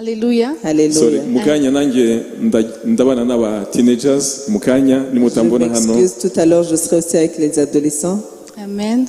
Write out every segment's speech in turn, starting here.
Hallelujah. Hallelujah. Mukanya nanjye ndabana n'aba teenagers mukanya Je nimutambona hano. m'excuse, tout à l'heure je serai aussi avec les adolescents. Amen.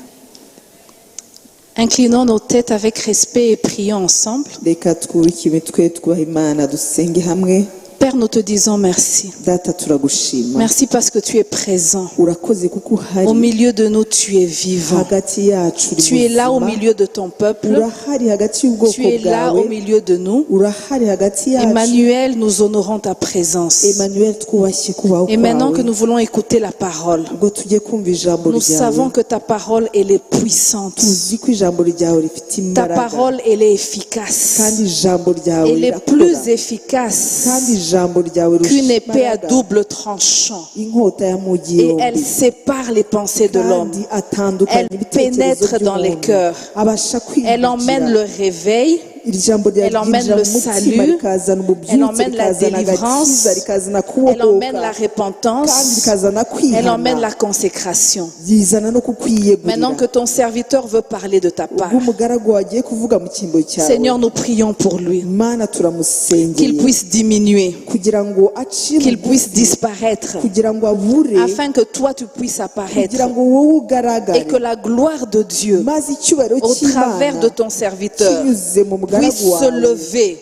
Inclinons nos têtes avec respect et prions ensemble. Reka twubike imitwe twubaha Imana dusenge hamwe. Père, nous te disons merci. Data turagushima. Merci parce que tu es présent. Urakoze kuko uhari. Au milieu de nous, tu es vivant. Hagati yacu uri Tu es là au muzima. milieu de ton peuple. Urahari hagati y'ubwoko Tu es là au bwawe. milieu de nous. Urahari hagati yacu. Emmanuel, nous honorons ta présence. Emmanuel twubashye kubaho Et maintenant que kwawe. nous voulons écouter la parole, Ubwo tugiye kumva ijambo nous savons ryawe. que ta parole, elle est puissante. Tuzi ko ijambo ryawe rifite Ta imbaraga. parole, elle est efficace. Kandi ijambo ryawe Elle est rirakora. plus efficace Kandi ijambo ryawe qu'une épée à imbaraga. double tranchant. Inkota yamugiye Et yombi. elle sépare les pensées de l'homme. Kandi atandukanya Elle ibitekerezo pénètre dans les by'umuntu. cœurs. Abasha Elle emmène kwinjira. le réveil. Iri jambo Elle emmène ryinjira le mu mutima salut. rikazana Elle ububyutse emmène la rikazana délivrance. agakiza rikazana Elle emmène la kubohoka kandi repentance. rikazana Elle emmène la kwihana consécration. yizana no kukwiyegurira. Maintenant que ton serviteur veut parler de ta part, ubwo umugaragu wagiye kuvuga mu cyimbo cyawe Seigneur, nous prions pour lui. Imana Qu'il turamusengeye puisse diminuer, kugira ngo acire qu'il puisse bugufi, disparaître, kugira ngo abure afin que toi tu puisses apparaître kugira ngo wowe et ugaragare que la gloire de Dieu maze icyubahiro au travers cy'Imana de ton serviteur kinyuze mu mugaragu puisse se wawe lever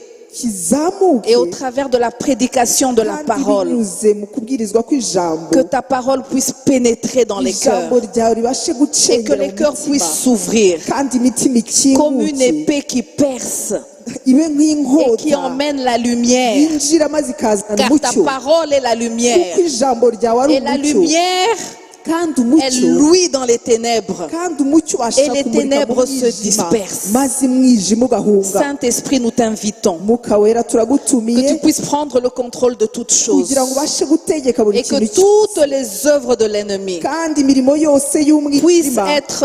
kizamuke et au travers de la prédication de la kandi parole, binyuze mu kubwirizwa kw'ijambo que ta parole puisse pénétrer dans les ijambo cœurs ryawe ribashe et que gucengera les mu cœurs mitima puissent s'ouvrir kandi imitima comme une ikinguke épée qui perce ibe et qui nk'inkota emmène la lumière. yinjira maze ikazana Car ta umucyo parole est la lumière. kuko ijambo ryawe ari Et la umucyo lumière, kandi elle umucyo luit dans les ténèbres. kandi umucyo ubasha Et les kumurika mu ténèbres se mwijima dispersent. maze umwijima ugahunga Saint-Esprit, nous t'invitons Mwuka wera que turagutumiye tu puisses prendre le contrôle de toutes choses kugira ngo ubashe gutegeka buri et que kintu toutes les œuvres de l'ennemi kandi imirimo yose puissent y'umwijima être,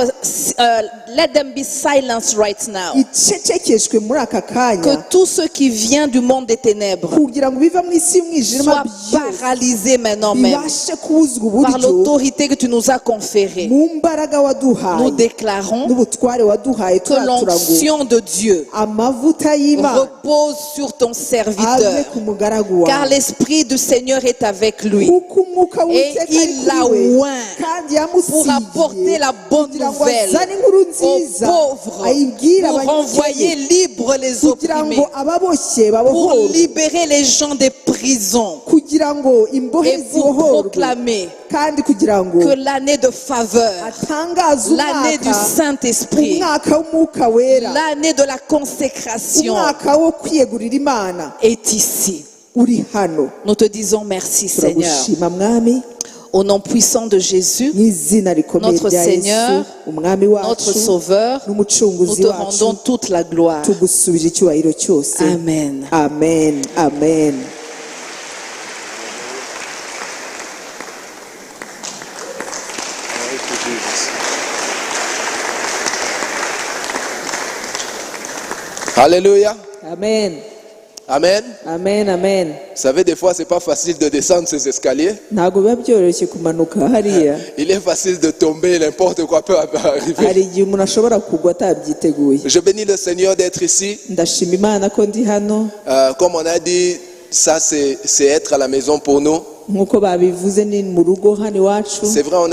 let them be silenced right now. icecekeshwe muri aka Que kanya tout ce qui vient du monde des ténèbres kugira ngo biva mu isi y'umwijima soit byose paralysé maintenant même bibashe kubuzwa par uburyo l'autorité que tu nous as conférée. mu mbaraga Nous waduhaye déclarons n'ubutware waduhaye que turatura ngo l'onction de Dieu amavuta y'Imana repose sur ton ave serviteur, ku mugaragu car wawe l'Esprit du Seigneur est avec lui kuko umwuka et w'Uwiteka ari il l'a kuri we oint kandi pour apporter yamusigiye la bonne kugira ngo nouvelle azane inkuru aux nziza pauvres, ayibwire pour renvoyer abanyakene libres les kugira opprimés, ngo ababoshye pour babohorwe libérer les gens des prisons kugira ngo imbohe et pour zibohorwe proclamer kandi kugira ngo que l'année de faveur, atangaze l'année du umwaka Saint-Esprit, umwaka w'umwuka wera l'année de la consécration umwaka wo kwiyegurira Imana est ici. uri hano Nous te disons merci Seigneur. turagushima mwami Au nom puissant de Jésus, mu izina rikomeye Notre rya Seigneur, Yesu umwami wacu notre Sauveur, nous n'umucunguzi te wacu rendons toute la gloire. tugusubije icyubahiro cyose Amen. amen amen. Alléluia. Amen. Amen. Amen. Amen. Vous savez, des fois, c'est pas facile de descendre ces escaliers. Ntabwo biba byoroshye kumanuka hariya. Il est facile de tomber, n'importe quoi peut arriver. Hari igihe umuntu ashobora kugwa atabyiteguye. Je bénis le Seigneur d'être ici. Ndashima Imana ko ndi hano. Comme on a dit, ça c'est être à la maison pour nous. Nk'uko babivuze ni mu rugo hano iwacu. C'est vrai, on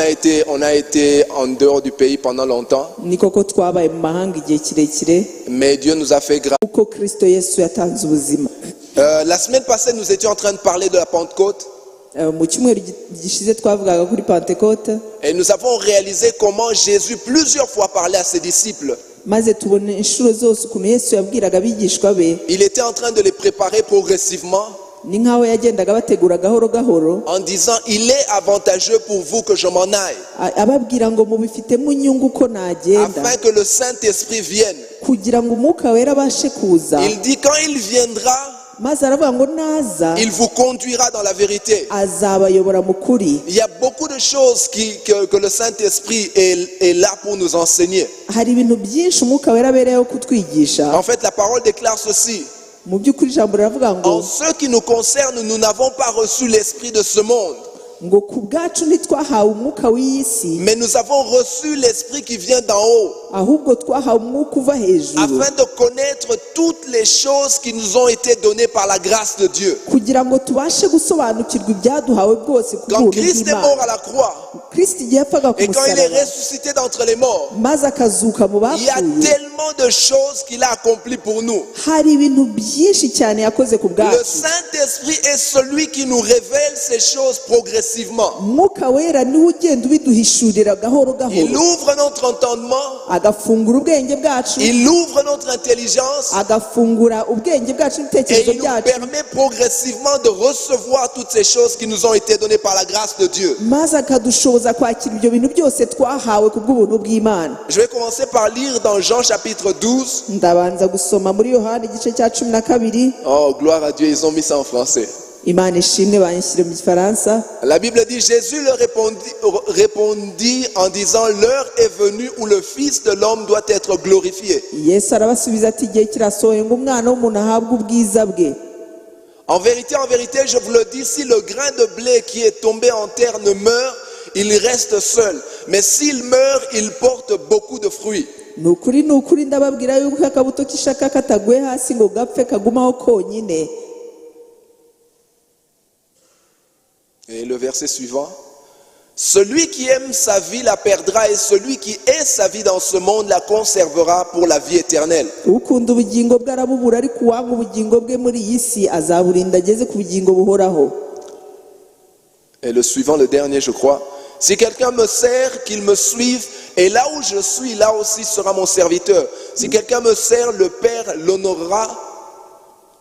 a été en dehors du pays pendant longtemps. Ni koko twabaye mu mahanga igihe kirekire. Mais Dieu nous a fait grâce. Kuko Kristo Yesu yatanze ubuzima. La semaine passée, nous étions en train de parler de la Pentecôte. Mu cyumweru gishize twavugaga kuri Pentecote. Et nous avons réalisé comment Jésus plusieurs fois parlait à ses disciples. Maze tubona inshuro zose ukuntu Yesu yabwiraga abigishwa be. Il était en train de les préparer progressivement. Ni nkaho yagendaga bategura gahoro gahoro. En disant, il est avantageux pour vous que je m'en aille. Ababwira ngo mubifitemo inyungu ko nagenda. Afin que le Saint-Esprit vienne. Kugira ngo umwuka wera abashe kuza. Il dit, quand il viendra, maze aravuga ngo naza il vous conduira dans la vérité. azabayobora mu kuri. Il y a beaucoup de choses que le Saint-Esprit est là pour nous enseigner. Hari ibintu byinshi umwuka wera abereyeho kutwigisha. En fait, la parole déclare ceci. Mu by'ukuri ijambo riravuga ngo En ce qui nous concerne, nous n'avons pas reçu l'esprit de ce monde. ngo ku bwacu ntitwahawe umwuka w'iyi si mais nous avons reçu l'Esprit qui vient d'en haut, ahubwo twahawe umwuka uva hejuru afin de connaître toutes les choses qui nous ont été données par la grâce de Dieu. kugira ngo tubashe gusobanukirwa ibyaduhawe bwose ku Quand bw'ubuntu Christ est mort bw'Imana. à la croix, Kristo igihe yapfaga ku et quand il est musaraba ressuscité d'entre les morts, maze akazuka mu il y a bapfuye, tellement de choses qu'il a accomplies pour nous. hari ibintu byinshi cyane yakoze ku Le bwacu. Saint-Esprit est celui qui nous révèle ces choses progressivement. umwuka wera niwe ugenda ubiduhishurira gahoro Il gahoro, ouvre notre entendement, agafungura ubwenge bwacu, il ouvre notre intelligence agafungura ubwenge bwacu et n'ibitekerezo il nous byacu, permet progressivement de recevoir toutes ces choses qui nous ont été données par la grâce de Dieu. maze akadushoboza kwakira ibyo bintu byose twahawe ku bw'ubuntu bw'Imana. Je vais commencer par lire dans Jean chapitre 12. Ndabanza gusoma muri Yohana igice cya 12. Oh, gloire à Dieu, ils ont mis ça en français. Imana ishimwe banyishyire mu gifaransa. La Bible dit, Jésus leur répondit en disant, l'heure est venue où le Fils de l'homme doit être glorifié. Yesu arabasubiza ati igihe kirasohoye ngo umwana w'umuntu ahabwe ubwiza bwe. En vérité, je vous le dis, si le grain de blé qui est tombé en terre ne meurt, il reste seul. Mais s'il meurt, il porte beaucoup de fruits. Ni ukuri ndababwira yuko akabuto k'ishaka kataguye hasi ngo gapfe kagumaho konyine. Et le verset suivant. Celui qui aime sa vie la perdra et celui qui hait sa vie dans ce monde la conservera pour la vie éternelle. Ukunda ubugingo bwe arabubura, ariko uwanga ubugingo bwe muri iyi si azaburinda ageze ku bugingo buhoraho. Et le suivant, le dernier, je crois. Si quelqu'un me sert, qu'il me suive, et là où je suis, là aussi sera mon serviteur. Si quelqu'un me sert, le Père l'honorera.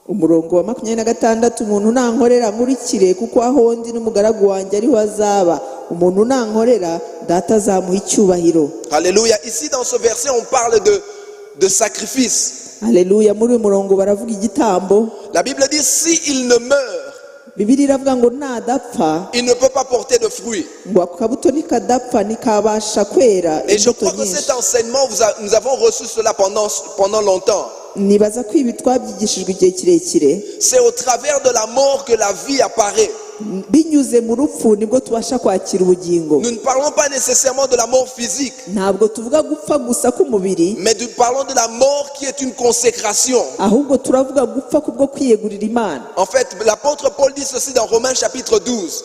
Umurongo wa 26, umuntu nankorera nkurikire kuko aho ndi n'umugaragu wanjye ariho azaba. Umuntu nankorera data azamuha icyubahiro. Alléluia. Ici dans ce verset, on parle de sacrifice. Haleluya. Muri uyu murongo baravuga igitambo. La Bible dit, si il ne meurt, Bibiliya iravuga ngo nadapfa, il ne peut pas porter de fruits. ngo akabuto nikadapfa nikabasha kwera Et je imbuto crois que nyinshi. cet enseignement, nous avons reçu cela pendant longtemps. Nibaza ko ibi twabyigishijwe igihe kirekire. C'est au travers de la mort que la vie apparaît. Binyuze mu rupfu nibwo tubasha kwakira ubugingo. Nous ne parlons pas nécessairement de la mort physique, Ntabwo tuvuga gupfa gusa k'umubiri, mais nous parlons de la mort qui est une consécration. ahubwo turavuga gupfa kubwo kwiyegurira Imana. En fait, l'apôtre Paul dit ceci dans Romains chapitre 12.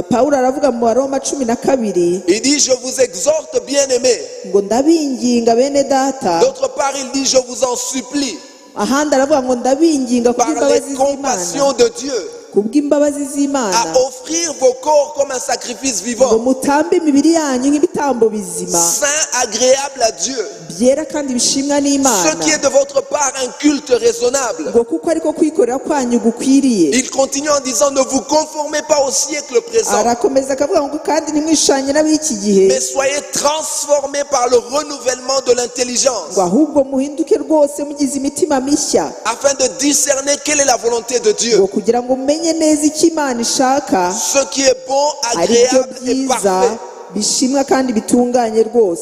Pawulo aravuga mu Baroma 12, Il dit, je vous exhorte, bien-aimés. ngo ndabinginga bene data. D'autre part, il dit, je vous en supplie, Ahandi aravuga ngo ndabinginga par les kubw'imbabazi compassions z'Imana, de Dieu, kubw'imbabazi z'Imana, à offrir vos corps comme un sacrifice ngo vivant, mutambe imibiri yanyu nk'ibitambo bizima, saint, agréable à Dieu, byera kandi bishimwa ce n'Imana, qui est de votre part un culte raisonnable. ngo kuko ariko kwikorera kwanyu gukwiriye. Il continue en disant, ne vous conformez pas au siècle présent, Arakomeza akavuga ngo kandi ntimwishanye n'ab'iki gihe, mais soyez transformés par le renouvellement de l'intelligence, ngo ahubwo muhinduke rwose mugize imitima mishya, afin de discerner quelle est la volonté de Dieu, ngo kugira ngo mumenye neza icyo Imana ishaka, ce qui est bon, ari byo agréable et byiza parfait. bishimwa kandi bitunganye rwose.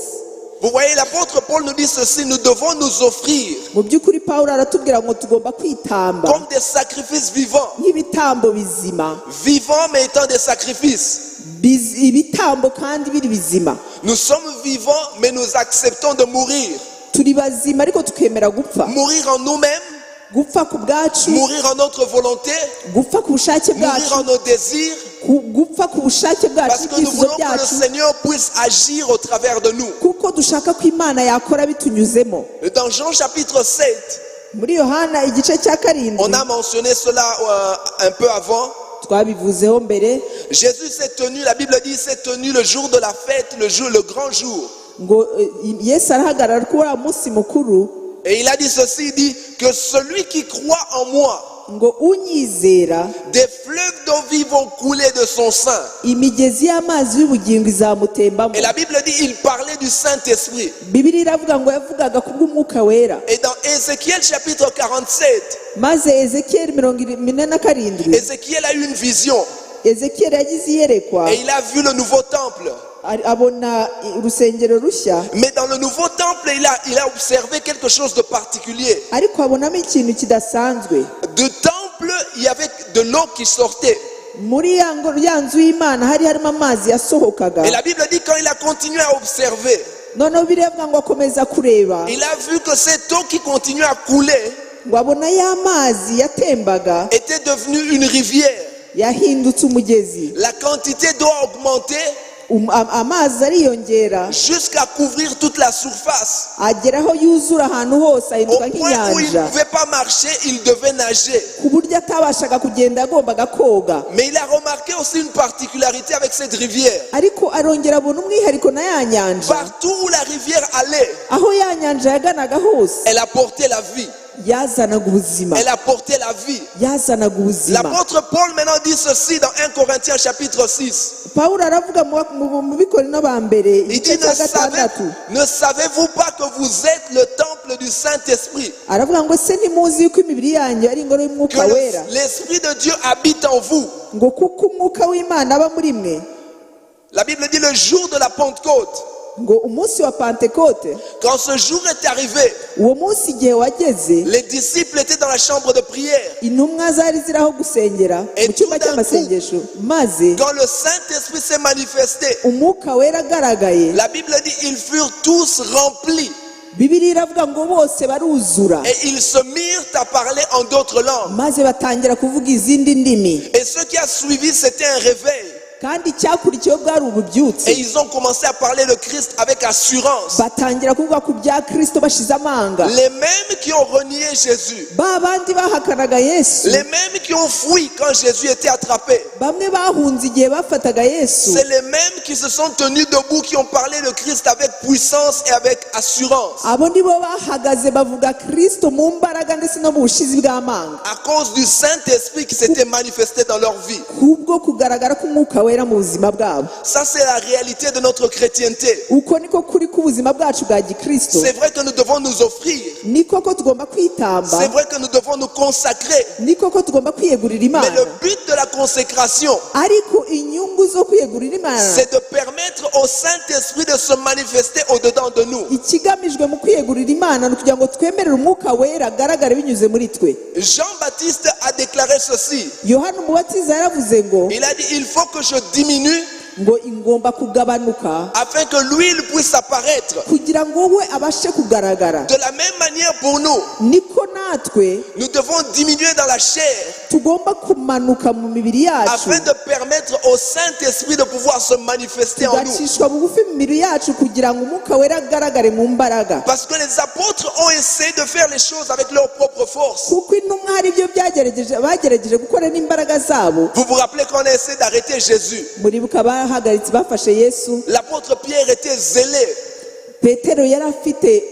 Vous voyez, l'apôtre Paul nous dit ceci, nous devons nous offrir Mu by'ukuri Pawulo aratubwira ngo tugomba kwitamba comme des sacrifices vivants, nk'ibitambo bizima, vivants mais étant des sacrifices. ibitambo kandi biri bizima. Nous sommes vivants mais nous acceptons de mourir. Turi bazima ariko tukemera gupfa, Mourir en nous-mêmes, gupfa ku bwacu, mourir en notre volonté, gupfa ku bushake mourir bwacu, en nos désirs, gupfa ku bushake bwacu parce que nous n'ibyifuzo voulons que le byacu, Seigneur puisse agir au travers de nous. kuko dushaka ko Imana yakora bitunyuzemo. Et dans Jean chapitre 7, Muri Yohana igice cya 7, on a mentionné cela un peu avant. twabivuzeho mbere, Jésus s'est tenu, la Bible dit, s'est tenu le jour de la fête, le grand jour. ngo Yesu arahagarara kuri wa munsi mukuru, Et il a dit ceci, il dit que celui qui croit en moi, ngo unyizera des fleuves d'eau vive vont couler de son sein. imigezi y'amazi y'ubugingo izamutembamo. Et la Bible dit, il parlait du Saint-Esprit. Bibiliya iravuga ngo yavugaga kubw'umwuka wera. Et dans Ézéchiel chapitre 47, Maze Ezekiyeli 47, Ézéchiel a eu une vision. Ezekiyeli yagize iyerekwa, Et il a vu le nouveau temple. abona urusengero rushya, Mais dans le nouveau temple, il a observé quelque chose de particulier. ariko abonamo ikintu kidasanzwe. Du temple, il y avait de l'eau qui sortait. muri ya nzu y'Imana hari harimo amazi yasohokaga. Et la Bible dit quand il a continué à observer, Noneho birebwa ngo akomeza kureba il a vu que cette eau qui continuait à couler ngo abona ya mazi yatembaga était devenue une rivière. yahindutse umugezi. La quantité d'eau a augmenté Amazi ariyongera jusqu'à couvrir toute la surface. ageraho yuzura ahantu hose Au ahinduka point où il ne nk'inyanja pouvait pas marcher, il devait nager. ku buryo atabashaga kugenda agombaga koga. Mais il a remarqué aussi une particularité avec cette rivière. Ariko arongera abona umwihariko na ya nyanja. Partout où la rivière allait, Aho ya nyanja yaganaga hose elle apportait la vie. yazanaga ubuzima. Elle apportait la vie. yazanaga ubuzima. L'apôtre Paul maintenant dit ceci dans 1 Corinthiens chapitre 6. Pawulo aravuga mu Bikorino ba mbere Il dit, igice cya gatandatu ne savez-vous pas que vous êtes le temple du Saint-Esprit? aravuga ngo se ntimuzi yuko imibiri yanyu ari ingoro Que y'umwuka wera, l'Esprit de Dieu habite en vous. ngo kuko umwuka w'Imana aba muri mwe. La Bible dit le jour de la Pentecôte. Ngo umunsi wa Pentekote, Quand ce jour est arrivé, uwo munsi igihe wageze, les disciples étaient dans la chambre de prière. intumwa zari ziri aho gusengera mu cyumba cy'amasengesho, maze Quand le Saint-Esprit s'est manifesté, umwuka wera agaragaye, la Bible dit ils furent tous remplis Bibiliya iravuga ngo bose baruzura, et ils se mirent à parler en d'autres langues. maze batangira kuvuga izindi ndimi. Et ce qui a suivi, c'était un réveil. Kandi icyakurikiyeho bwari ububyutse. Et ils ont commencé à parler le Christ avec assurance. Batangira kuvuga ku bya Kristo bashize amanga. Les mêmes qui ont renié Jésus, Ba bandi bahakanaga Yesu, les mêmes qui ont fui quand Jésus était attrapé, bamwe bahunze igihe bafataga Yesu, c'est les mêmes qui se sont tenus debout, qui ont parlé le Christ avec puissance et avec assurance. abo nibo bahagaze bavuga Kristo mu mbaraga ndetse no mu bushizi bw'amanga, À cause du Saint-Esprit qui s'était manifesté dans leur vie. kubwo kugaragara k'umwuka wera mu buzima bwabo. Ça, c'est la réalité de notre chrétienté. Uko niko kuri k'ubuzima bwacu bwa gikristo. C'est vrai que nous devons nous offrir. Niko ko tugomba kwitamba, C'est vrai que nous devons nous consacrer. niko ko tugomba kwiyegurira Mais Imana. le but de la consécration, Ariko inyungu zo kwiyegurira Imana, c'est de permettre au Saint-Esprit de se manifester au-dedans de nous. ikigamijwe mu kwiyegurira Imana ni ukugira ngo twemerere umwuka wera agaragare binyuze muri twe. Jean-Baptiste a déclaré ceci. Yohana umubatiza yaravuze ngo Il a dit, il faut que je diminue ngo ingomba kugabanuka afin que l'huile puisse apparaître. kugira ngo we abashe kugaragara. De la même manière pour nous, Niko natwe nous devons diminuer dans la chair tugomba kumanuka mu mibiri yacu, afin de permettre au Saint-Esprit de pouvoir se manifester en nous. tugacishwa bugufi mu mibiri yacu kugira ngo umwuka wera agaragare mu mbaraga. Parce que les apôtres ont essayé de faire les choses avec leur propre force. Kuko intumwa hari ibyo bagerageje gukora n'imbaraga zabo. Vous vous rappelez qu'on a essayé d'arrêter Jésus. Muribuka bahagaritse bafashe Yesu. L'apôtre Pierre était zélé. Petero yari afite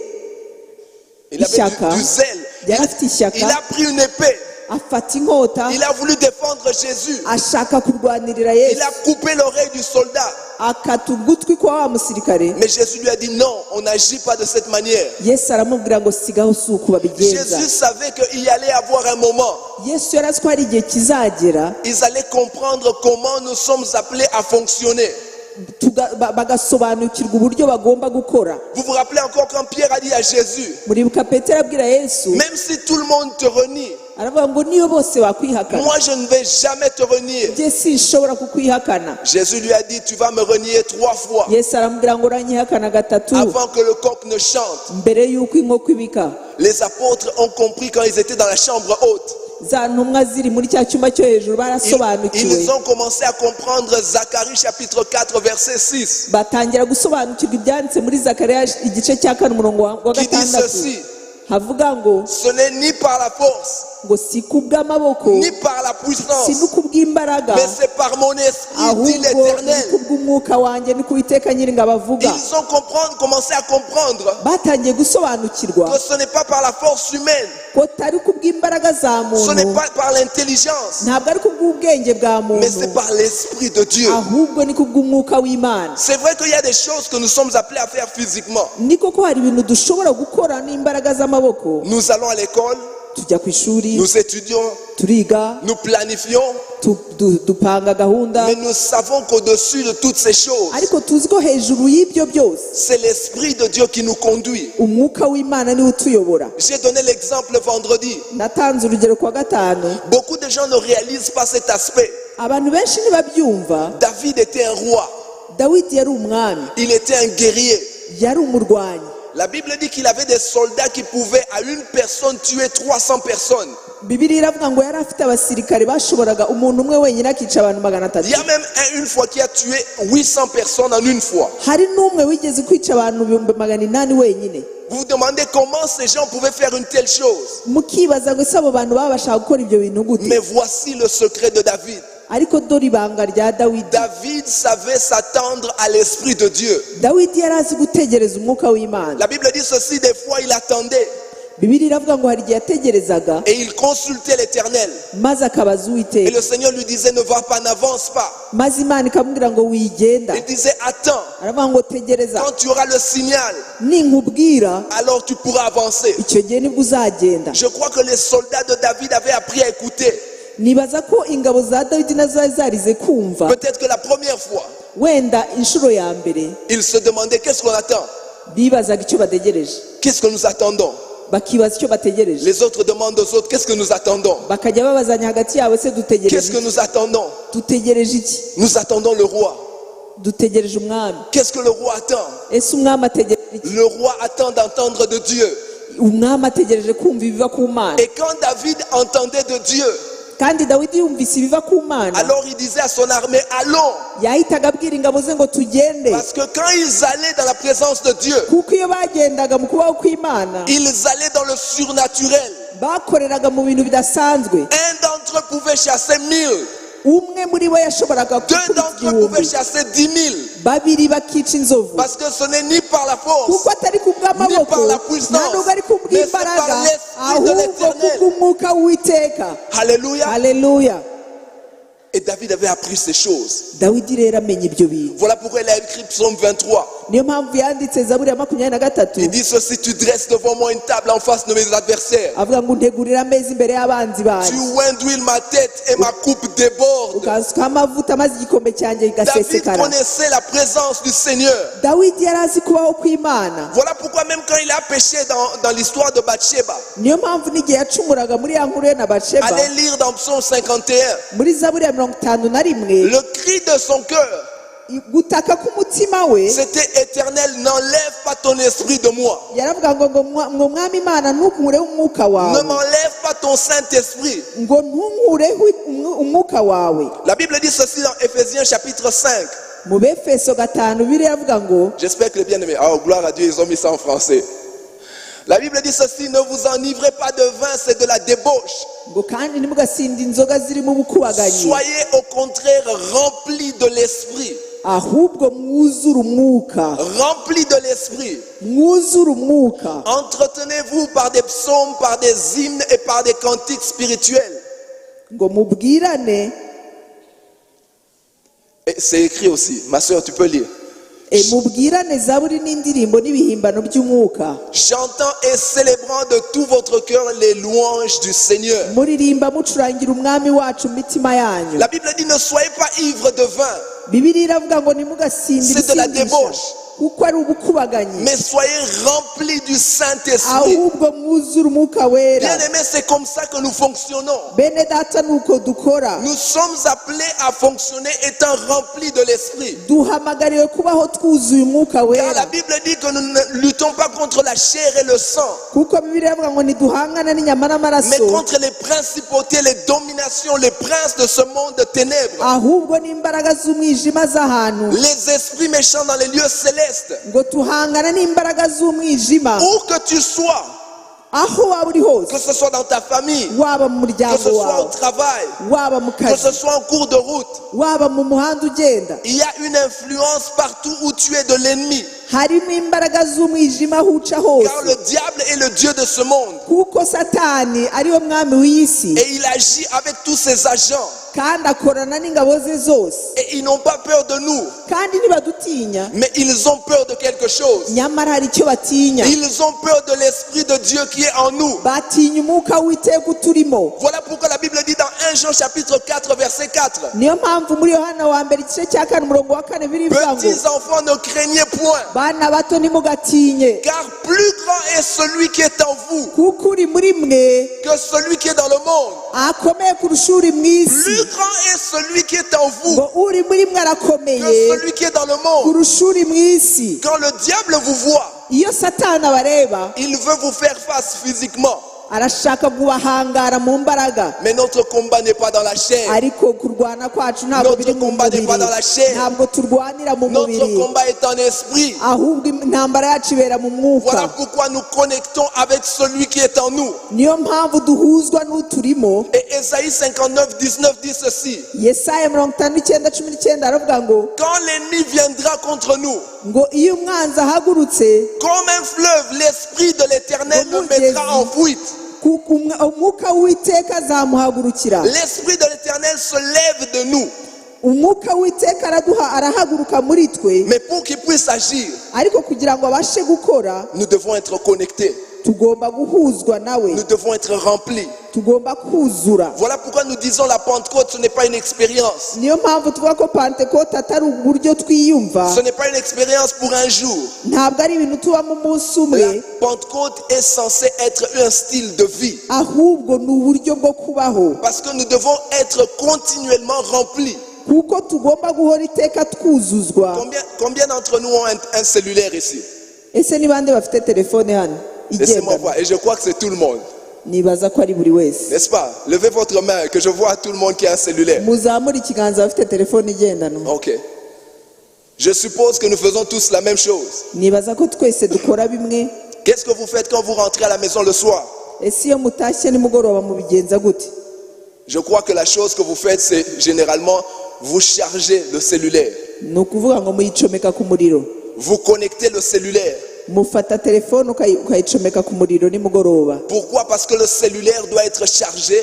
Il avait ishyaka, du zèle. yari afite Il ishyaka, a pris une épée. afata inkota, Il a voulu défendre Jésus. ashaka kurwanirira Il Yesu, a coupé l'oreille du soldat. akata ugutwi kwa wa musirikare. Mais Jésus lui a dit non, on n'agit pas de cette manière. Yesu aramubwira ngo sigaho si uko babigenza. Jésus savait qu'il y allait avoir un moment. Yesu yari azi ko hari igihe kizagera Ils allaient comprendre comment nous sommes appelés à fonctionner. bagasobanukirwa uburyo bagomba gukora. Vous vous rappelez encore quand Pierre a dit à Jésus, Muribuka Petero abwira Yesu, même si tout le monde te renie, aravuga ngo niyo bose bakwihakana, moi je ne vais jamais te renier. njye sinshobora kukwihakana. Jésus lui a dit, tu vas me renier 3 fois Yesu aramubwira ngo uranyihakana gatatu avant que le coq ne chante. mbere y'uko inkoko ibika. Les apôtres ont compris quand ils étaient dans la chambre haute. Za ntumwa ziri muri cya cyumba cyo hejuru barasobanukiwe, Ils ont commencé à comprendre Zacharie chapitre 4 verset 6 batangira gusobanukirwa ibyanditse muri Zakariya igice cya 4 umurongo wa qui dit gatandatu, ceci, havuga ngo ce n'est ni par la force, ngo si kubw'amaboko ni par la puissance, si n'ukubw'imbaraga, mais c'est par mon esprit, dit ahubwo ni l'Éternel. kubw'umwuka wanjye, ni Uwiteka Nyiringabo avuga. Ils ont commencé à comprendre Batangiye gusobanukirwa que ce n'est pas par la force humaine, ko tari kubw'imbaraga za ce n'est muntu, pas par l'intelligence, ntabwo ari kubw'ubwenge bwa mais c'est muntu, par l'Esprit de Dieu. ahubwo ni kubw'umwuka w'Imana. C'est vrai qu'il y a des choses que nous sommes appelés à faire physiquement. Ni koko hari ibintu dushobora gukora n'imbaraga z'amaboko. Nous allons à l'école, Tujya ku ishuri, nous étudions, turiga, nous planifions, dupanga gahunda, mais nous savons qu'au-dessus de toutes ces choses, ariko tuzi ko hejuru y'ibyo byose c'est l'Esprit de Dieu qui nous conduit. umwuka w'Imana niwe utuyobora. J'ai donné l'exemple vendredi. Natanze urugero kwa gatanu. Beaucoup de gens ne réalisent pas cet aspect. abantu benshi ntibabyumva. David était un roi. Dawidi yari umwami, Il était un guerrier. yari umurwanyi. La Bible dit qu'il avait des soldats qui pouvaient à une personne tuer 300 personnes. Bibiliya iravuga ngo yari afite abasirikare bashoboraga umuntu umwe wenyine akica abantu 300. Il y a même une fois qui a tué 800 personnes en une fois. Hari n'umwe wigeze kwica abantu 800 wenyine. Vous vous demandez comment ces gens pouvaient faire une telle chose. Mukibaza ngo ese abo bantu babashaga gukora ibyo bintu gute? Mais voici le secret de David. Ariko dore ibanga rya Dawidi. David savait s'attendre à l'Esprit de Dieu. Dawidi yari azi gutegereza umwuka w'Imana. La Bible dit ceci, des fois il attendait Bibiliya iravuga ngo hari igihe yategerezaga et il consultait l'Éternel. maze akabaza Et Uwiteka, le Seigneur lui disait, ne va pas, n'avance pas. maze Imana ikamubwira ngo wigenda. Il disait, attends, Aravuga ngo tegereza, quand tu auras le signal, ninkubwira alors tu pourras avancer. icyo gihe nibwo uzagenda. Je crois que les soldats de David avaient appris à écouter. Nibaza ko ingabo za Dawidi nazo zari zarize kumva. Peut-être que la première fois, Wenda inshuro ya mbere ils se demandaient, qu'est-ce qu'on attend? bibazaga icyo bategereje, Qu'est-ce que nous attendons? bakibaza icyo bategereje, Les autres demandent aux autres, qu'est-ce que nous attendons? bakajya babazanya hagati yabo, se Qu'est-ce dutegereje que iki? nous attendons? Dutegereje iki? Nous attendons le roi. Dutegereje umwami. Qu'est-ce que le roi attend? Ese umwami ategereje iki? Le roi attend d'entendre de Dieu. Umwami ategereje kumva ibiva ku Mana. Et quand David entendait de Dieu, Kandi Dawidi yumvise ibiva ku Mana, alors il disait à son armée, allons. yahitaga abwira ingabo ze ngo tugende. Parce que quand ils allaient dans la présence de Dieu, Kuko iyo bagendaga mu kubaho kw'Imana, ils allaient dans le surnaturel. bakoreraga mu bintu bidasanzwe. Un d'entre eux pouvait chasser 1000. Umwe muri bo yashoboraga Deux gukubita d'entre eux pouvaient igihumbi, chasser 10 000. babiri bakica inzovu. Parce que ce n'est ni par la force, Kuko atari ku ni par bw'amaboko, la puissance, nta nubwo ari ku mais c'est bw'imbaraga, par l'Esprit de ahubwo l'Éternel. kubw'umwuka w'Uwiteka. Alléluia. Haleluya. Et David avait appris ces choses. Dawidi rero amenya ibyo bintu. Voilà pourquoi il a écrit Psaume 23. Niyo mpamvu yanditse Zaburi ya 23. Il dit ceci, tu dresses devant moi une table en face de mes adversaires. avuga ngo untegurira ameza imbere y'abanzi Tu banjye, induis ma tête et ma coupe déborde. ukansukaho amavuta maze igikombe cyanjye David kigasesekara. connaissait la présence du Seigneur. Dawidi yari azi kubaho kw'Imana. Voilà pourquoi même quand il a péché dans l'histoire de Bathsheba, Niyo mpamvu n'igihe yacumuraga muri ya nkuru ye na Batsheba, allez lire dans Psaume 51, muri Zaburi ya 51, le cri de son cœur, gutaka k'umutima we c'était éternel, n'enlève pas ton esprit de moi. yaravuga ngo mwami Imana ntukureho umwuka Ne wawe, m'enlève pas ton Saint-Esprit. ngo ntunkureho umwuka wawe. La Bible dit ceci dans Éphésiens chapitre 5. Mu Befeso 5 Bibiliya iravuga ngo, J'espère que les bien-aimés, oh gloire à Dieu, ils ont mis ça en français. La Bible dit ceci, ne vous enivrez pas de vin, c'est de la débauche. ngo kandi ntimugasinde inzoga zirimo ubukubaganyi, Soyez au contraire remplis de l'esprit. ahubwo mwuzure umwuka, Remplis de l'esprit. mwuzure umwuka. Entretenez-vous par des psaumes, par des hymnes et par des cantiques spirituels. Ngo mubwirane, Et c'est écrit aussi, ma soeur, tu peux lire. mubwirane zaburi n'indirimbo n'ibihimbano by'umwuka, Chantant et célébrant de tout votre cœur les louanges du Seigneur. muririmba mucurangira umwami wacu mu mitima yanyu. La Bible dit ne soyez pas ivres de vin, Bibiliya iravuga ngo ntimugasinde c'est de la ibisindisha, débauche, kuko ari ubukubaganyi, mais soyez remplis du Saint-Esprit. ahubwo mwuzure umwuka wera. Bien aimé, c'est comme ça que nous fonctionnons. Bene data nuko dukora, Nous sommes appelés à fonctionner étant remplis de l'Esprit. duhamagariwe kubaho twuzuye umwuka Car wera, la Bible dit que nous ne luttons pas contre la chair et le sang, kuko Bibiliya iravuga ngo ntiduhangana n'inyama mais n'amaraso, contre les principautés, les dominations, les princes de ce monde de ténèbres, ahubwo n'imbaraga z'umwijima z'ahantu, les esprits méchants dans les lieux célestes. ngo tuhangana n'imbaraga z'umwijima Où que tu sois, aho waba uri hose, que ce soit dans ta famille, waba mu que muryango ce soit au wawe, travail, waba mu que kazi, ce soit en cours de route, waba mu muhanda ugenda, il y a une influence partout où tu es de l'ennemi. harimo imbaraga z'umwijima aho uca Car hose, le diable est le Dieu de ce monde. kuko Satani ariwe mwami w'iyi si, Et il agit avec tous ses agents. kandi akorana n'ingabo ze zose, Et ils n'ont pas peur de nous, kandi ntibadutinya, mais ils ont peur de quelque chose. nyamara hari icyo batinya, Ils ont peur de l'Esprit de Dieu qui est en nous. batinya umwuka w'Uwiteka uturimo. Voilà pourquoi la Bible dit dans 1 Jean chapitre 4 verset 4. niyo mpamvu muri yohana wa mbere igice cya kane umurongo wa kane birivuga ngo Petits enfants, ne craignez point, bana bato nimugatinye car plus grand est celui qui est en vous kuko uri muri mwe que celui qui est dans le monde. akomeye kurusha uri mu isi Plus grand est celui qui est en vous ngo uri muri mwe que arakomeye celui qui est dans le monde. kurusha uri mu isi. Quand le diable vous voit, iyo satani abareba il veut vous faire face physiquement. arashaka kubahangara mu mbaraga, Mais notre combat n'est pas dans la chair. ariko kurwana kwacu ntabwo Notre biri mu combat n'est mubiri, pas dans la chair. ntabwo turwanira mu Notre mubiri, combat est en esprit. ahubwo intambara yacu ibera mu mwuka. Voilà pourquoi nous connectons avec celui qui est en nous. niyo mpamvu duhuzwa n'uturimo. Et Ésaïe 59, 19 dit ceci. Yesaya 59:19 aravuga ngo Quand l'ennemi viendra contre nous, ngo iyo umwanzi ahagurutse comme un fleuve, l'esprit de l'Éternel le mettra en fuite. umwuka w'Uwiteka azamuhagurukira. L'esprit de l'Éternel se lève de nous. umwuka w'Uwiteka arahaguruka muri twe, Mais pour qu'il puisse agir, ariko kugira ngo abashe gukora nous devons être connectés. tugomba guhuzwa nawe, Nous devons être remplis. tugomba kuzura. Voilà pourquoi nous disons la Pentecôte, ce n'est pas une expérience. niyo mpamvu tuvuga ko Pentecote atari uburyo twiyumva, Ce n'est pas une expérience pour un jour. ntabwo ari ibintu tubamo umunsi La umwe, Pentecôte est censée être un style de vie. ahubwo ni uburyo bwo kubaho, Parce que nous devons être continuellement remplis. kuko tugomba guhora iteka twuzuzwa. Combien d'entre nous ont un cellulaire ici? Ese ni bande bafite telefone hano Laissez-moi igendanwa? voir. Et je crois que c'est tout le monde. Nibaza ko ari buri wese. N'est-ce pas? Levez votre main que je vois tout le monde qui a un cellulaire. muzamure ikiganza bafite telefone igendanwa. Ok. Je suppose que nous faisons tous la même chose. Nibaza ko twese dukora bimwe. Qu'est-ce que vous faites quand vous rentrez à la maison le soir? Ese iyo mutashye nimugoroba mubigenza gute? Je crois que la chose que vous faites, c'est généralement vous chargez le cellulaire. Ni ukuvuga ngo muyicomeka ku muriro, Vous connectez le cellulaire. mufata telefone ukayicomeka ku muriro nimugoroba, Pourquoi? Parce que le cellulaire doit être chargé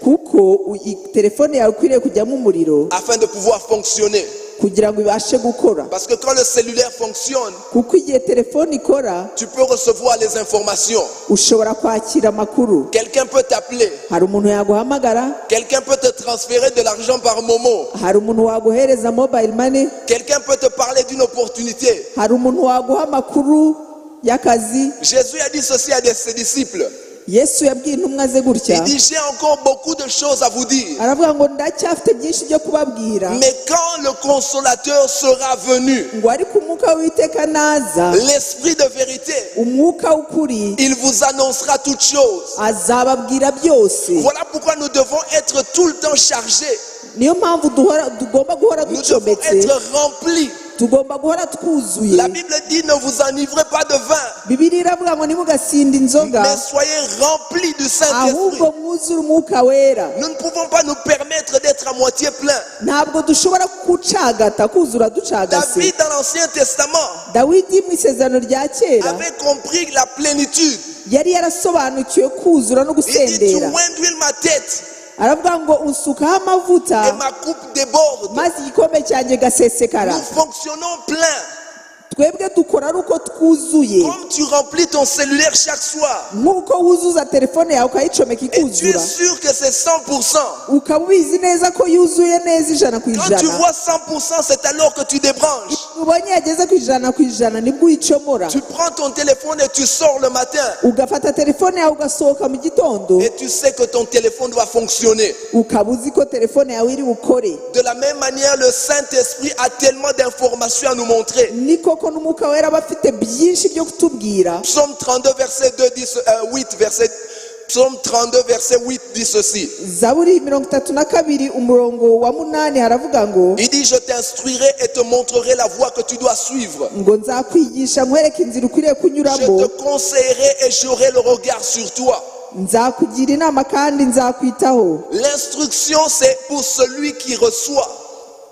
kuko telefone yawe ikwiriye kujyamo umuriro afin de pouvoir fonctionner. kugira ngo ibashe gukora. Parce que quand le cellulaire fonctionne, Kuko igihe telefone ikora tu peux recevoir les informations. ushobora kwakira amakuru, Quelqu'un peut t'appeler. hari umuntu yaguhamagara, Quelqu'un peut te transférer de l'argent par Momo. hari umuntu waguhereza mobile money, Quelqu'un peut te parler d'une opportunité. hari umuntu waguha amakuru y'akazi. Jésus a dit ceci à ses disciples. Yesu yabwiye intumwa ze gutya, Il dit, j'ai encore beaucoup de choses à vous dire. aravuga ngo ndacyafite byinshi byo kubabwira, Mais quand le consolateur sera venu, ngo ariko umwuka w'Uwiteka naza, l'esprit de vérité, umwuka w'ukuri il vous annoncera toutes choses. azababwira byose. Voilà pourquoi nous devons être tout le temps chargés. Niyo mpamvu tugomba guhora Nous devons ducometse, être remplis. tugomba guhora twuzuye. La Bible dit, ne vous enivrez pas de vin, Bibiliya iravuga ngo ntimugasinde inzoga, mais soyez remplis du Saint-Esprit. ahubwo mwuzure umwuka wera. Nous ne pouvons pas nous permettre d'être à moitié plein. Ntabwo dushobora kucagata, kuzura ducagase. David, dans l'Ancien Testament, Dawidi mu isezerano rya kera avait compris la plénitude. yari yarasobanukiwe kuzura no Il dit, tu gusendera. induis ma tête Aravuga ngo unsukaho amavuta et ma coupe déborde. maze igikombe cyanjye gasesekara. Nous fonctionnons plein. Twebwe dukora ari uko twuzuye, Comme tu remplis ton cellulaire chaque soir. nk'uko wuzuza telefone yawe ukayicomeka Et tu es ikuzura, sûr que c'est 100%. ukaba ubizi neza ko yuzuye neza ijana ku Quand tu ijana. vois 100%, c'est alors que tu débranches. Ubonye yageze ku ijana ku ijana nibwo uyicomora, Tu prends ton téléphone et tu sors le matin. ugafata telefone yawe ugasohoka mu gitondo, Et tu sais que ton téléphone doit fonctionner. ukaba uzi ko telefone yawe iri bukore. De la même manière, le Saint-Esprit a tellement d'informations à nous montrer. Ni koko n'umwuka wera aba afite byinshi byo kutubwira. Psaume 32, verset 2 dit, 8, Psaume 32, verset 8 dit ceci. Zaburi 32 umurongo wa 8 haravuga ngo Il dit, je t'instruirai et te montrerai la voie que tu dois suivre. ngo nzakwigisha nkwereke inzira ukwiriye Je kunyuramo, te conseillerai et j'aurai le regard sur toi. nzakugira inama kandi nzakwitaho. L'instruction, c'est pour celui qui reçoit.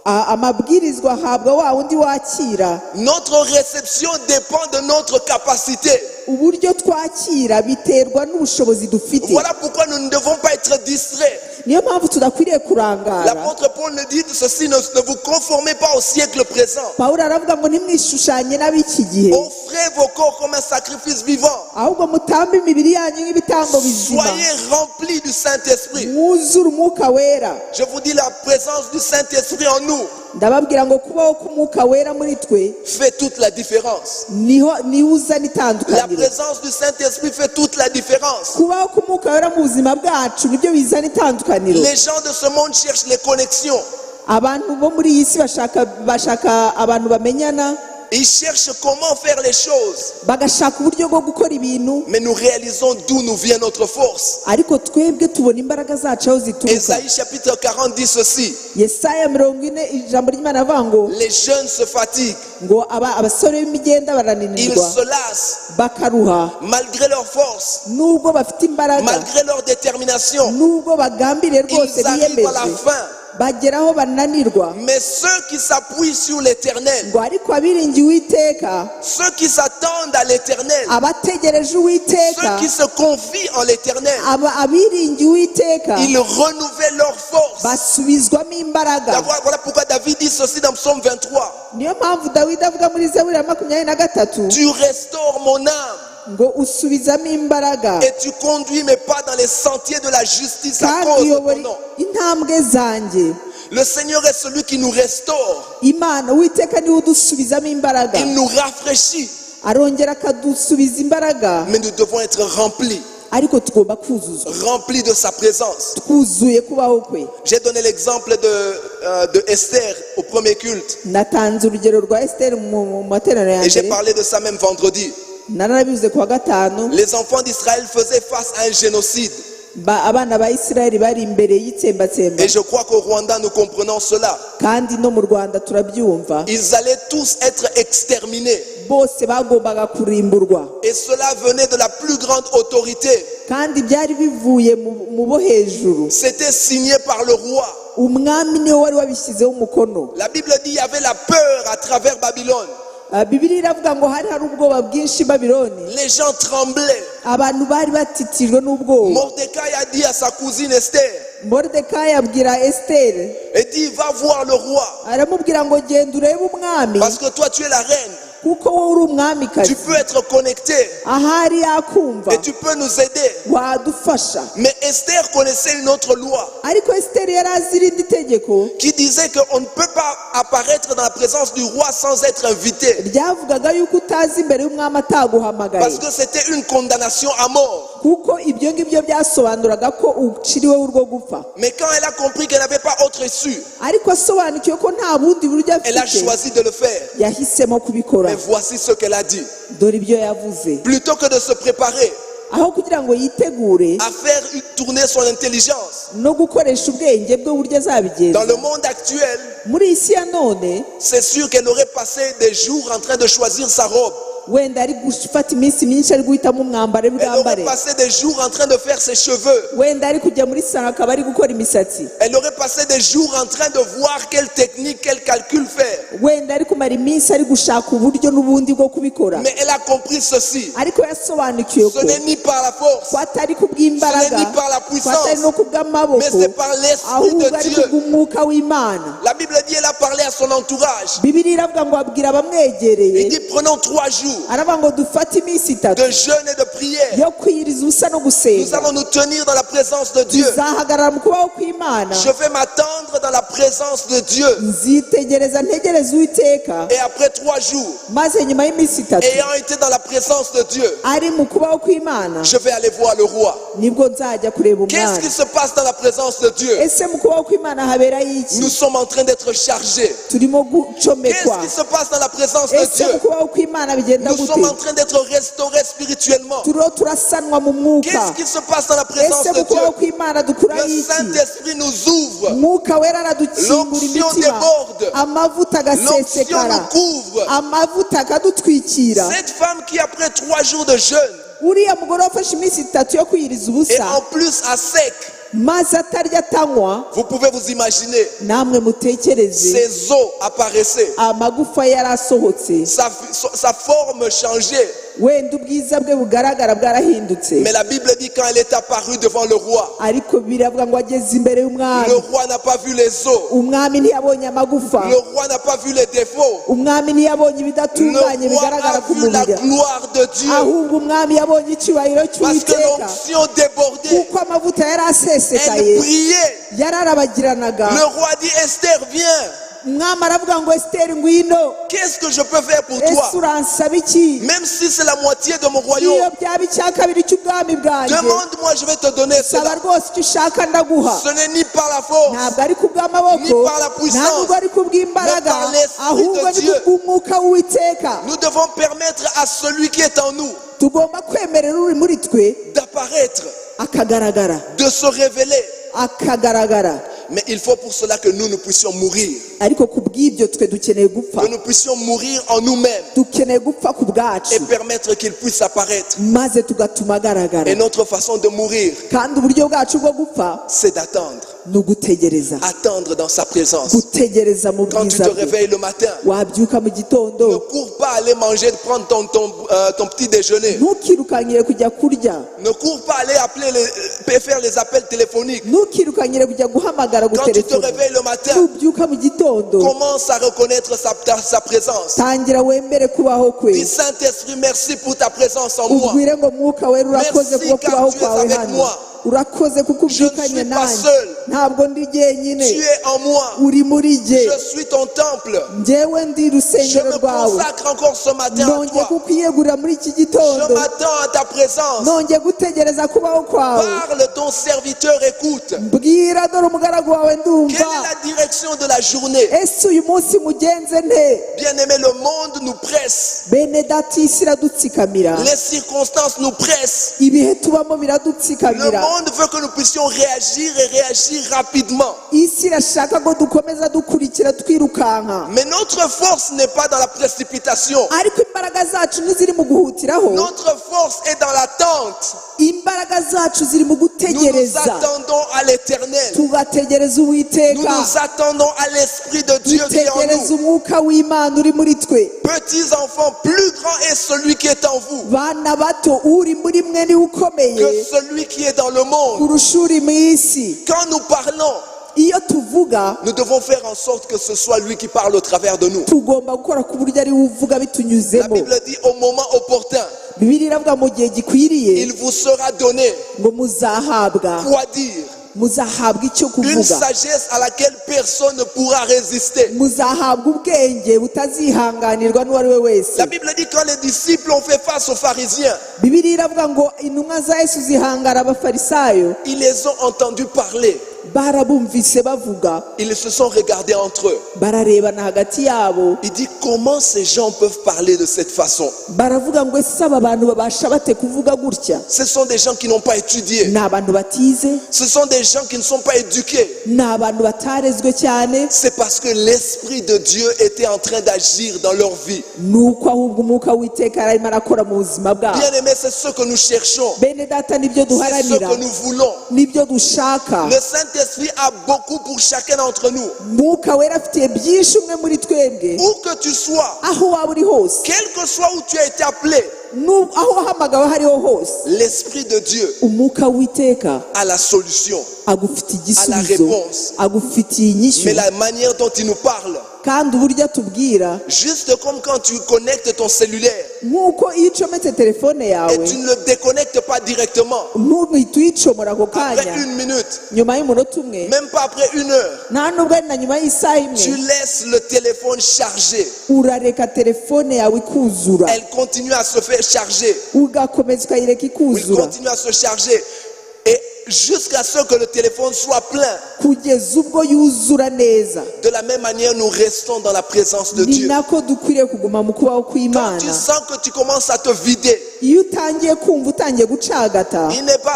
Amabwirizwa ahabwa wa wundi wakira. Notre réception dépend de notre capacité. uburyo twakira biterwa n'ubushobozi dufite. Voilà pourquoi nous ne devons pas être distraits. Niyo mpamvu tudakwiriye kurangara. L'apôtre Paul nous dit ceci, ne vous conformez pas au siècle présent. Pawulo aravuga ngo ntimwishushanye n'ab'iki gihe, Offrez vos corps comme un sacrifice vivant. ahubwo mutambe imibiri yanyu nk'ibitambo bizima, Soyez remplis du Saint-Esprit. mwuzure umwuka wera. Je vous dis, la présence du Saint-Esprit en nous Ndababwira ngo kubaho k'umwuka wera muri twe fait toute la différence. niho uzana La itandukaniro. présence du Saint-Esprit fait toute la différence. Kubaho k'umwuka wera mu buzima bwacu nibyo bizana itandukaniro. Les gens de ce monde cherchent les connexions. Abantu bo muri iyi si bashaka abantu bamenyana, Ils cherchent comment faire les choses. bagashaka uburyo bwo gukora ibintu, Mais nous réalisons d'où nous vient notre force. ariko twebwe tubona imbaraga zacu aho zituruka. Ésaïe chapitre 40 dit ceci. Yesaya 40 ijambo ry'Imana avuga ngo Les jeunes se fatiguent. abasore b'imigenda Ils barananirwa se lassent. bakaruha, Malgré leur force. nubwo bafite imbaraga, Malgré leur détermination. nubwo bagambiriye rwose Ils arrivent à la biyemeje, fin. bageraho bananirwa. Mais ceux qui s'appuient sur l'éternel, ngo ariko abiringiye Uwiteka, ceux qui s'attendent à l'éternel, abategereje ceux Uwiteka, qui se confient en l'éternel, abiringiye Uwiteka ils renouvellent leur force. basubizwamo imbaraga. Voilà pourquoi David dit ceci dans Psaume 23. Niyo mpamvu Dawidi avuga muri Zaburi ya 23 Tu restaures mon âme ngo usubizamo imbaraga et tu conduis mes pas dans les sentiers de la justice à kandi cause de ton uyobora nom. intambwe zanjye. Le Seigneur est celui qui nous restaure. Imana Uwiteka niwe udusubizamo imbaraga, Il nous rafraîchit. arongera akadusubiza imbaraga, Mais nous devons être remplis, ariko tugomba kuzuzwa, remplis de sa présence. twuzuye kubaho kwe. J'ai donné l'exemple de Esther au premier culte. Natanze urugero rwa Esiteri mu materaniro ya Et j'ai mbere, parlé de ça même vendredi. narabivuze kuwa gatanu. Les enfants d'Israël faisaient face à un génocide. Abana ba Isirayeli bari imbere y'itsembatsemba, Et je crois qu'au Rwanda, nous comprenons cela. kandi no mu Rwanda turabyumva. Ils allaient tous être exterminés. Bose bagombaga kurimburwa, Et cela venait de la plus grande autorité. kandi byari bivuye mu bo hejuru. C'était signé par le roi. Umwami niwe wari wabishyizeho umukono. La Bible dit qu'il y avait la peur à travers Babylone. Bibiliya iravuga ngo hari ubwoba bwinshi i Babyloni, Les gens tremblaient. abantu bari batitijwe n'ubwoba. Mordecai a dit à sa cousine Esther, Moridekayi abwira Esiteri, et dit, va voir le roi. aramubwira ngo genda urebe umwami, Parce que toi, tu es la reine. kuko wowe uri Tu umwamikazi, peux être connecté. ahari yakumva Et tu peux nous aider. wadufasha. Mais Esther connaissait une autre loi Ariko Esiteri yari azi irindi tegeko qui disait qu'on ne peut pas apparaître dans la présence du roi sans être invité. ryavugaga yuko utazi imbere y'umwami ataguhamagaye, Parce que c'était une condamnation à mort. kuko ibyo ngibyo byasobanuraga ko uciriweho urwo gupfa. Mais quand elle a compris qu'elle n'avait pas autre issue, Ariko asobanukiwe ko nta bundi buryo elle a afite, choisi de le faire. yahisemo kubikora. Mais voici ce qu'elle a dit. Dore ibyo yavuze, Plutôt que de se préparer aho kugira ngo yitegure à faire tourner son intelligence, no gukoresha ubwenge bwe uburyo dans azabigenza le monde actuel, muri iyi si ya none, c'est sûr qu'elle aurait passé des jours en train de choisir sa robe. wenda ari gufata iminsi myinshi ari guhitamo umwambaro Elle aurait bwambare, passé des jours en train de faire ses cheveux. wenda ari kujya muri salo akaba ari gukora imisatsi, Elle aurait passé des jours en train de voir quelle technique, quel calcul faire. wenda ari kumara iminsi ari gushaka uburyo n'ubundi bwo kubikora. Mais elle a compris ceci. Ariko yasobanukiwe Ce ko n'est ni par la force, ko atari kubw'imbaraga, Ce n'est ni par la ko puissance, atari no kubw'amaboko, mais c'est par l'Esprit ahubwo de ari Dieu. kubw'umwuka w'Imana. La Bible dit, elle a parlé à son entourage. Bibiliya iravuga ngo abwira abamwegereye, Il dit, prenons 3 jours aravuga ngo dufate iminsi itatu de jeûne et de prière. yo kwiyiriza ubusa no Nous gusenga, allons nous tenir dans la présence de Dieu. tuzahagarara mu kubaho kw'Imana, Je vais m'attendre dans la présence de Dieu. nzitegereza ntegereza Uwiteka. Et après 3 jours, Maze nyuma y'iminsi itatu ayant été dans la présence de Dieu, ari mu kubaho kw'Imana, je vais aller voir le roi. nibwo nzajya kureba Qu'est-ce umwami. qui se passe dans la présence de Dieu? Ese mu kubaho kw'Imana haberayo iki? Nous sommes en train d'être chargés. Turimo Qu'est-ce gucomekwa. qui se passe dans la présence de Ese mu Dieu? kubaho kw'Imana bigenda Nous sommes en gute? train d'être restaurés spirituellement. Turiho turasanwa mu mwuka. Qu'est-ce qui se passe dans la présence Ese de mu kubaho Dieu? kw'Imana dukuraho Le iki? Saint-Esprit nous ouvre. Umwuka wera aradukingura L'onction imitima, déborde. amavuta L'onction agasesekara, nous couvre. amavuta akadutwikira. Cette femme qui, après 3 jours de jeûne, Uriya mugore wafashe iminsi itatu yo kwiyiriza et ubusa, en plus à sec, maze atarya atanywa, vous pouvez vous imaginer, namwe mutekereze, ses os apparaissaient. amagufa yari asohotse, Sa forme changeait. wenda ubwiza bwe bugaragara bwarahindutse Mais la Bible dit quand elle est apparue devant le roi, ariko biravuga ngo ageze imbere y'umwami le roi n'a pas vu les os, umwami ntiyabonye amagufa le roi n'a pas vu les défauts, umwami ntiyabonye ibidatunganye le roi bigaragara a ku vu la mubiri gloire de Dieu. ahubwo umwami yabonye icyubahiro Parce que cy'uwiteka l'onction débordait, kuko amavuta yari elle asesekaye brillait. yararabagiranaga Le roi dit Esther, viens, umwami aravuga ngo esiteri ngwino qu'est-ce que je peux faire pour ese toi? uransaba iki Même si c'est la moitié de mon iyo royaume, byaba icya kabiri cy'ubwami bwanjye demande-moi, je vais te donner saba cela. rwose icyo ushaka ndaguha Ce n'est ni par la force, ntabwo ari kubw'amaboko Ni par la puissance, nta nubwo ari kubw'imbaraga mais par l'Esprit ahubwo de ni Dieu. kubw'umwuka w'uwiteka nous devons permettre à celui qui est en nous tugomba kwemerera uri muri twe d'apparaître, akagaragara de se révéler. akagaragara Mais il faut pour cela que nous puissions mourir, ariko ku bw'ibyo twe dukeneye gupfa que nous puissions mourir en nous-mêmes dukeneye gupfa ku bwacu et permettre qu'il puisse apparaître. maze tugatuma agaragara Et notre façon de mourir, kandi uburyo bwacu bwo gupfa c'est d'attendre. ni ugutegereza Attendre dans sa présence. gutegereza mu Quand tu bwiza te bwe réveilles le matin, wabyuka mu ne gitondo cours pas aller manger, prendre ton petit déjeuner. ntukirukanyire kujya kurya Ne cours pas aller faire les appels téléphoniques. ntukirukanyire kujya guhamagara Quand tu te gutelefona réveilles le matin, nubyuka mu gitondo commence à reconnaître sa présence. tangira wemere kubaho kwe Dis Saint-Esprit, merci pour ta présence en moi. ubwire ngo mwuka wera urakoze Merci, kubwo car kubaho tu es kwawe avec hano moi. urakoze kuko Je ne ubyukanye suis pas nanjye seul. ntabwo ndi jyenyine Tu es en moi. uri muri jye Je suis ton temple. njyewe ndi Je urusengero me rwawe consacre encore ce matin à nongeye toi. kukwiyegurira muri iki Je gitondo m'attends à ta présence. nongeye gutegereza kubaho kwawe Parle, ton serviteur écoute. mbwira dore umugaragu wawe Quelle ndumva est la direction de la journée? ese uyu munsi mugenze nte Bien-aimé, le monde nous presse. bene data isi iradutsikamira Les circonstances nous pressent. ibihe tubamo Le biradutsikamira monde veut que nous puissions réagir et réagir rapidement. isi irashaka ko dukomeza dukurikira twirukanka Mais notre force n'est pas dans la précipitation. ariko imbaraga zacu ntiziri mu guhutiraho Notre force est dans l'attente. imbaraga zacu ziri mu Nous nous gutegereza attendons à l'éternel. tugategereza Nous uwiteka nous attendons à l'Esprit de Dieu qui est en dutegereza nous. umwuka w'imana uri muri twe Petits enfants, plus grand est celui qui est en vous bana bato uri muri mwe niwe ukomeye que celui qui est dans le monde. kurusha uri mu isi Quand nous parlons, iyo tuvuga nous devons faire en sorte que ce soit lui qui parle au travers de nous. tugomba gukora ku buryo ari we uvuga La bitunyuzemo Bible dit au moment opportun, bibiliya iravuga mu gihe gikwiriye il vous sera donné ngo muzahabwa quoi dire, muzahabwa icyo une kuvuga sagesse à laquelle personne ne pourra résister. muzahabwa ubwenge butazihanganirwa n'uwo ari we wese La Bible dit quand les disciples ont fait face aux pharisiens, bibiliya iravuga ngo intumwa za yesu zihangara abafarisayo ils les ont entendus parler. barabumvise bavuga Ils se sont regardés entre eux. bararebana hagati yabo Il dit comment ces gens peuvent parler de cette façon. baravuga ngo ese aba bantu babasha bate kuvuga gutya Ce sont des gens qui n'ont pas étudié. ni abantu batize Ce sont des gens qui ne sont pas éduqués. ni abantu batarezwe cyane C'est parce que l'Esprit de Dieu était en train d'agir dans leur vie. nuko ahubwo umwuka w'iteka arimo arakora mu buzima bwabo Bien aimé, c'est ce que nous cherchons. bene data nibyo C'est ce duharanira que nous voulons. nibyo dushaka Le Saint-Esprit a beaucoup pour chacun d'entre nous. mwuka wera afitiye byinshi umwe muri twebwe Où que tu sois, aho waba uri hose quel que soit où tu as été appelé, aho wahamagawe aho ariho hose l'Esprit de Dieu umwuka w'iteka a la solution. agufitiye À la igisubizo réponse. agufitiye inyishyu Mais la manière dont il nous parle, kandi uburyo atubwira juste comme quand tu connectes ton cellulaire nk'uko iyo ucometse telefone et yawe tu ne le déconnectes pas directement, ntuhite uyicomora ako après kanya une minute, nyuma y'umunota umwe même pas après une heure, nta nubwo ari na nyuma y'isaha tu imwe laisses le téléphone chargé. urareka telefone yawe ikuzura Elle continue à se faire charger. ugakomeza ukayireka Il ikuzura continue à se charger. Et jusqu'à ce que le téléphone soit plein. kugeza ubwo yuzura neza De la même manière, nous restons dans la présence de ni Dieu. nako dukwiriye kuguma mu kubaho Quand kw'imana tu sens que tu commences à te vider, iyo utangiye kumva utangiye gucagata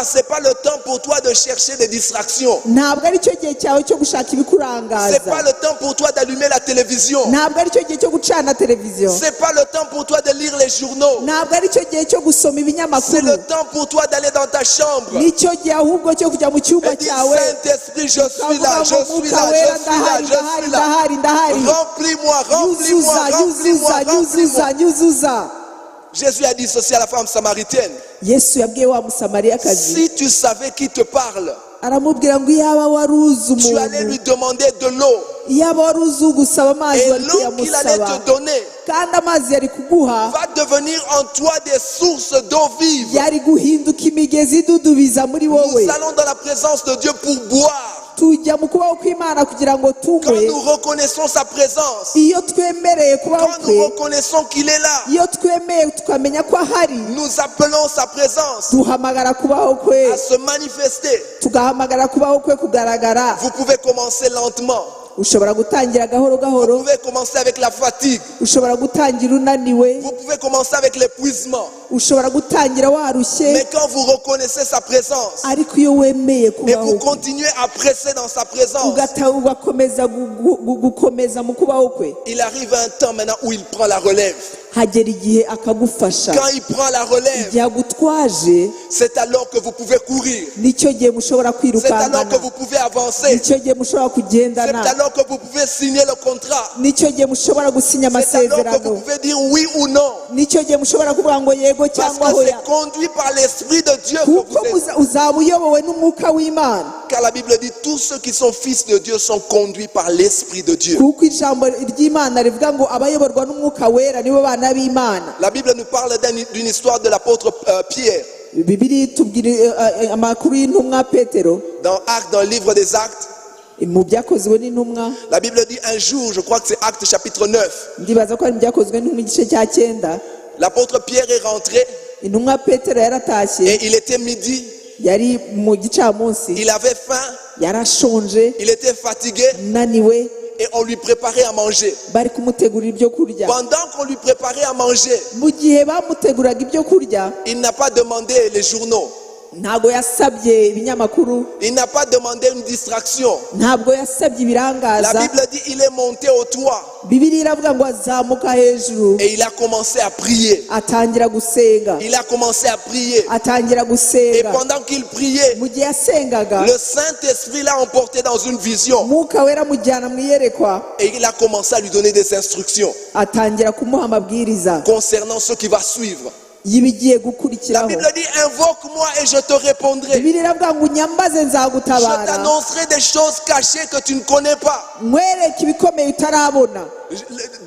c'est pas le temps pour toi de chercher des distractions. ntabwo ari cyo gihe cyawe cyo gushaka C'est pas ibikurangaza le temps pour toi d'allumer la télévision. ntabwo ari cyo gihe cyo gucana televiziyo C'est pas le temps pour toi de lire les journaux. ntabwo ari cyo gihe cyo gusoma C'est ibinyamakuru le temps pour toi d'aller dans ta chambre. nicyo gihe ahubwo cyo kujya mu cyumba Et dis, cyawe Saint-Esprit, je suis là, ukavuga je ngo suis mwuka là, wera je suis là, ndahari je ndahari suis là. ndahari ndahari Remplis-moi, remplis-moi, nyuzuza remplis-moi, nyuzuza remplis-moi. nyuzuza nyuzuza Jésus a dit ceci à la femme samaritaine. yesu yabwiye wa musamariyakazi Si tu savais qui te parle, aramubwira ngo iyaba wari uzi tu allais umuntu lui demander de l'eau. iyaba wari uzi ugusaba amazi Et wari l'eau qu'il allait kuyamusaba te donner kandi amazi yari kuguha va devenir en toi des sources d'eau vive. yari guhinduka imigezi idudubiza muri wowe Nous allons dans la présence de Dieu pour boire. tujya mu kubaho kw'imana kugira ngo Quand tunywe nous reconnaissons sa présence, iyo twemereye kubaho quand kwe nous reconnaissons qu'il est là, iyo twemeye tukamenya ko ahari nous appelons sa présence duhamagara kubaho kwe à se manifester. tugahamagara kubaho kwe kugaragara Vous pouvez commencer lentement. ushobora gutangira gahoro Vous gahoro pouvez commencer avec la fatigue. ushobora gutangira unaniwe Vous pouvez commencer avec l'épuisement. ushobora gutangira warushye Mais quand vous reconnaissez sa présence ariko iyo wemeye et kubaho vous kwe continuez à presser dans sa présence, ugakomeza gukomeza mu kubaho kwe il arrive un temps maintenant où il prend la relève. hagera igihe akagufasha Quand il prend la relève, igihe agutwaje c'est alors que vous pouvez courir. nicyo gihe mushobora C'est alors kwirukankana que vous pouvez avancer. nicyo gihe mushobora C'est kugendana alors que vous pouvez signer le contrat. nicyo gihe mushobora gusinya C'est alors que vous amasezerano pouvez dire oui ou non. nicyo gihe mushobora kuvuga ngo yego Parce cyangwa que hoya c'est conduit par l'Esprit de Dieu que kuko vous êtes. uzaba uyobowe n'umwuka w'imana Car la Bible dit tous ceux qui sont fils de Dieu sont conduits par l'Esprit de Dieu. kuko ijambo ry'imana rivuga ngo abayoborwa n'umwuka wera nibo bana b'imana La Bible nous parle d'une histoire de l'apôtre Pierre. bibiri itubwira amakuru y'intumwa petero Dans le livre des Actes, mu byakozwe n'intumwa la Bible dit un jour, je crois que c'est Actes chapitre 9, ndibaza ko ari mu byakozwe n'intumwa igice cya 9 l'apôtre Pierre est rentré intumwa petero yaratashye et il était midi, yari mu gicamunsi il avait faim, yarashonje il était fatigué naniwe et on lui préparait à manger. bari kumutegurira ibyo kurya Pendant qu'on lui préparait à manger, mu gihe bamuteguraga ibyo kurya il n'a pas demandé les journaux, ntabwo yasabye ibinyamakuru il n'a pas demandé une distraction. ntabwo yasabye La ibirangaza Bible dit il est monté au toit bibiliya iravuga ngo azamuka hejuru et il a commencé à prier. atangira gusenga Il a commencé à prier. atangira Et gusenga pendant qu'il priait, mu gihe yasengaga le Saint-Esprit l'a emporté dans une vision umwuka wera amujyana mu iyerekwa et il a commencé à lui donner des instructions atangira kumuha amabwiriza concernant ce qui va suivre. y'ibigiye La gukurikiraho Bible dit invoque-moi et je te répondrai. bibiliya iravuga ngo unyambaze Je nzagutabara t'annoncerai des choses cachées que tu ne connais pas. nkwereke ibikomeye utarabona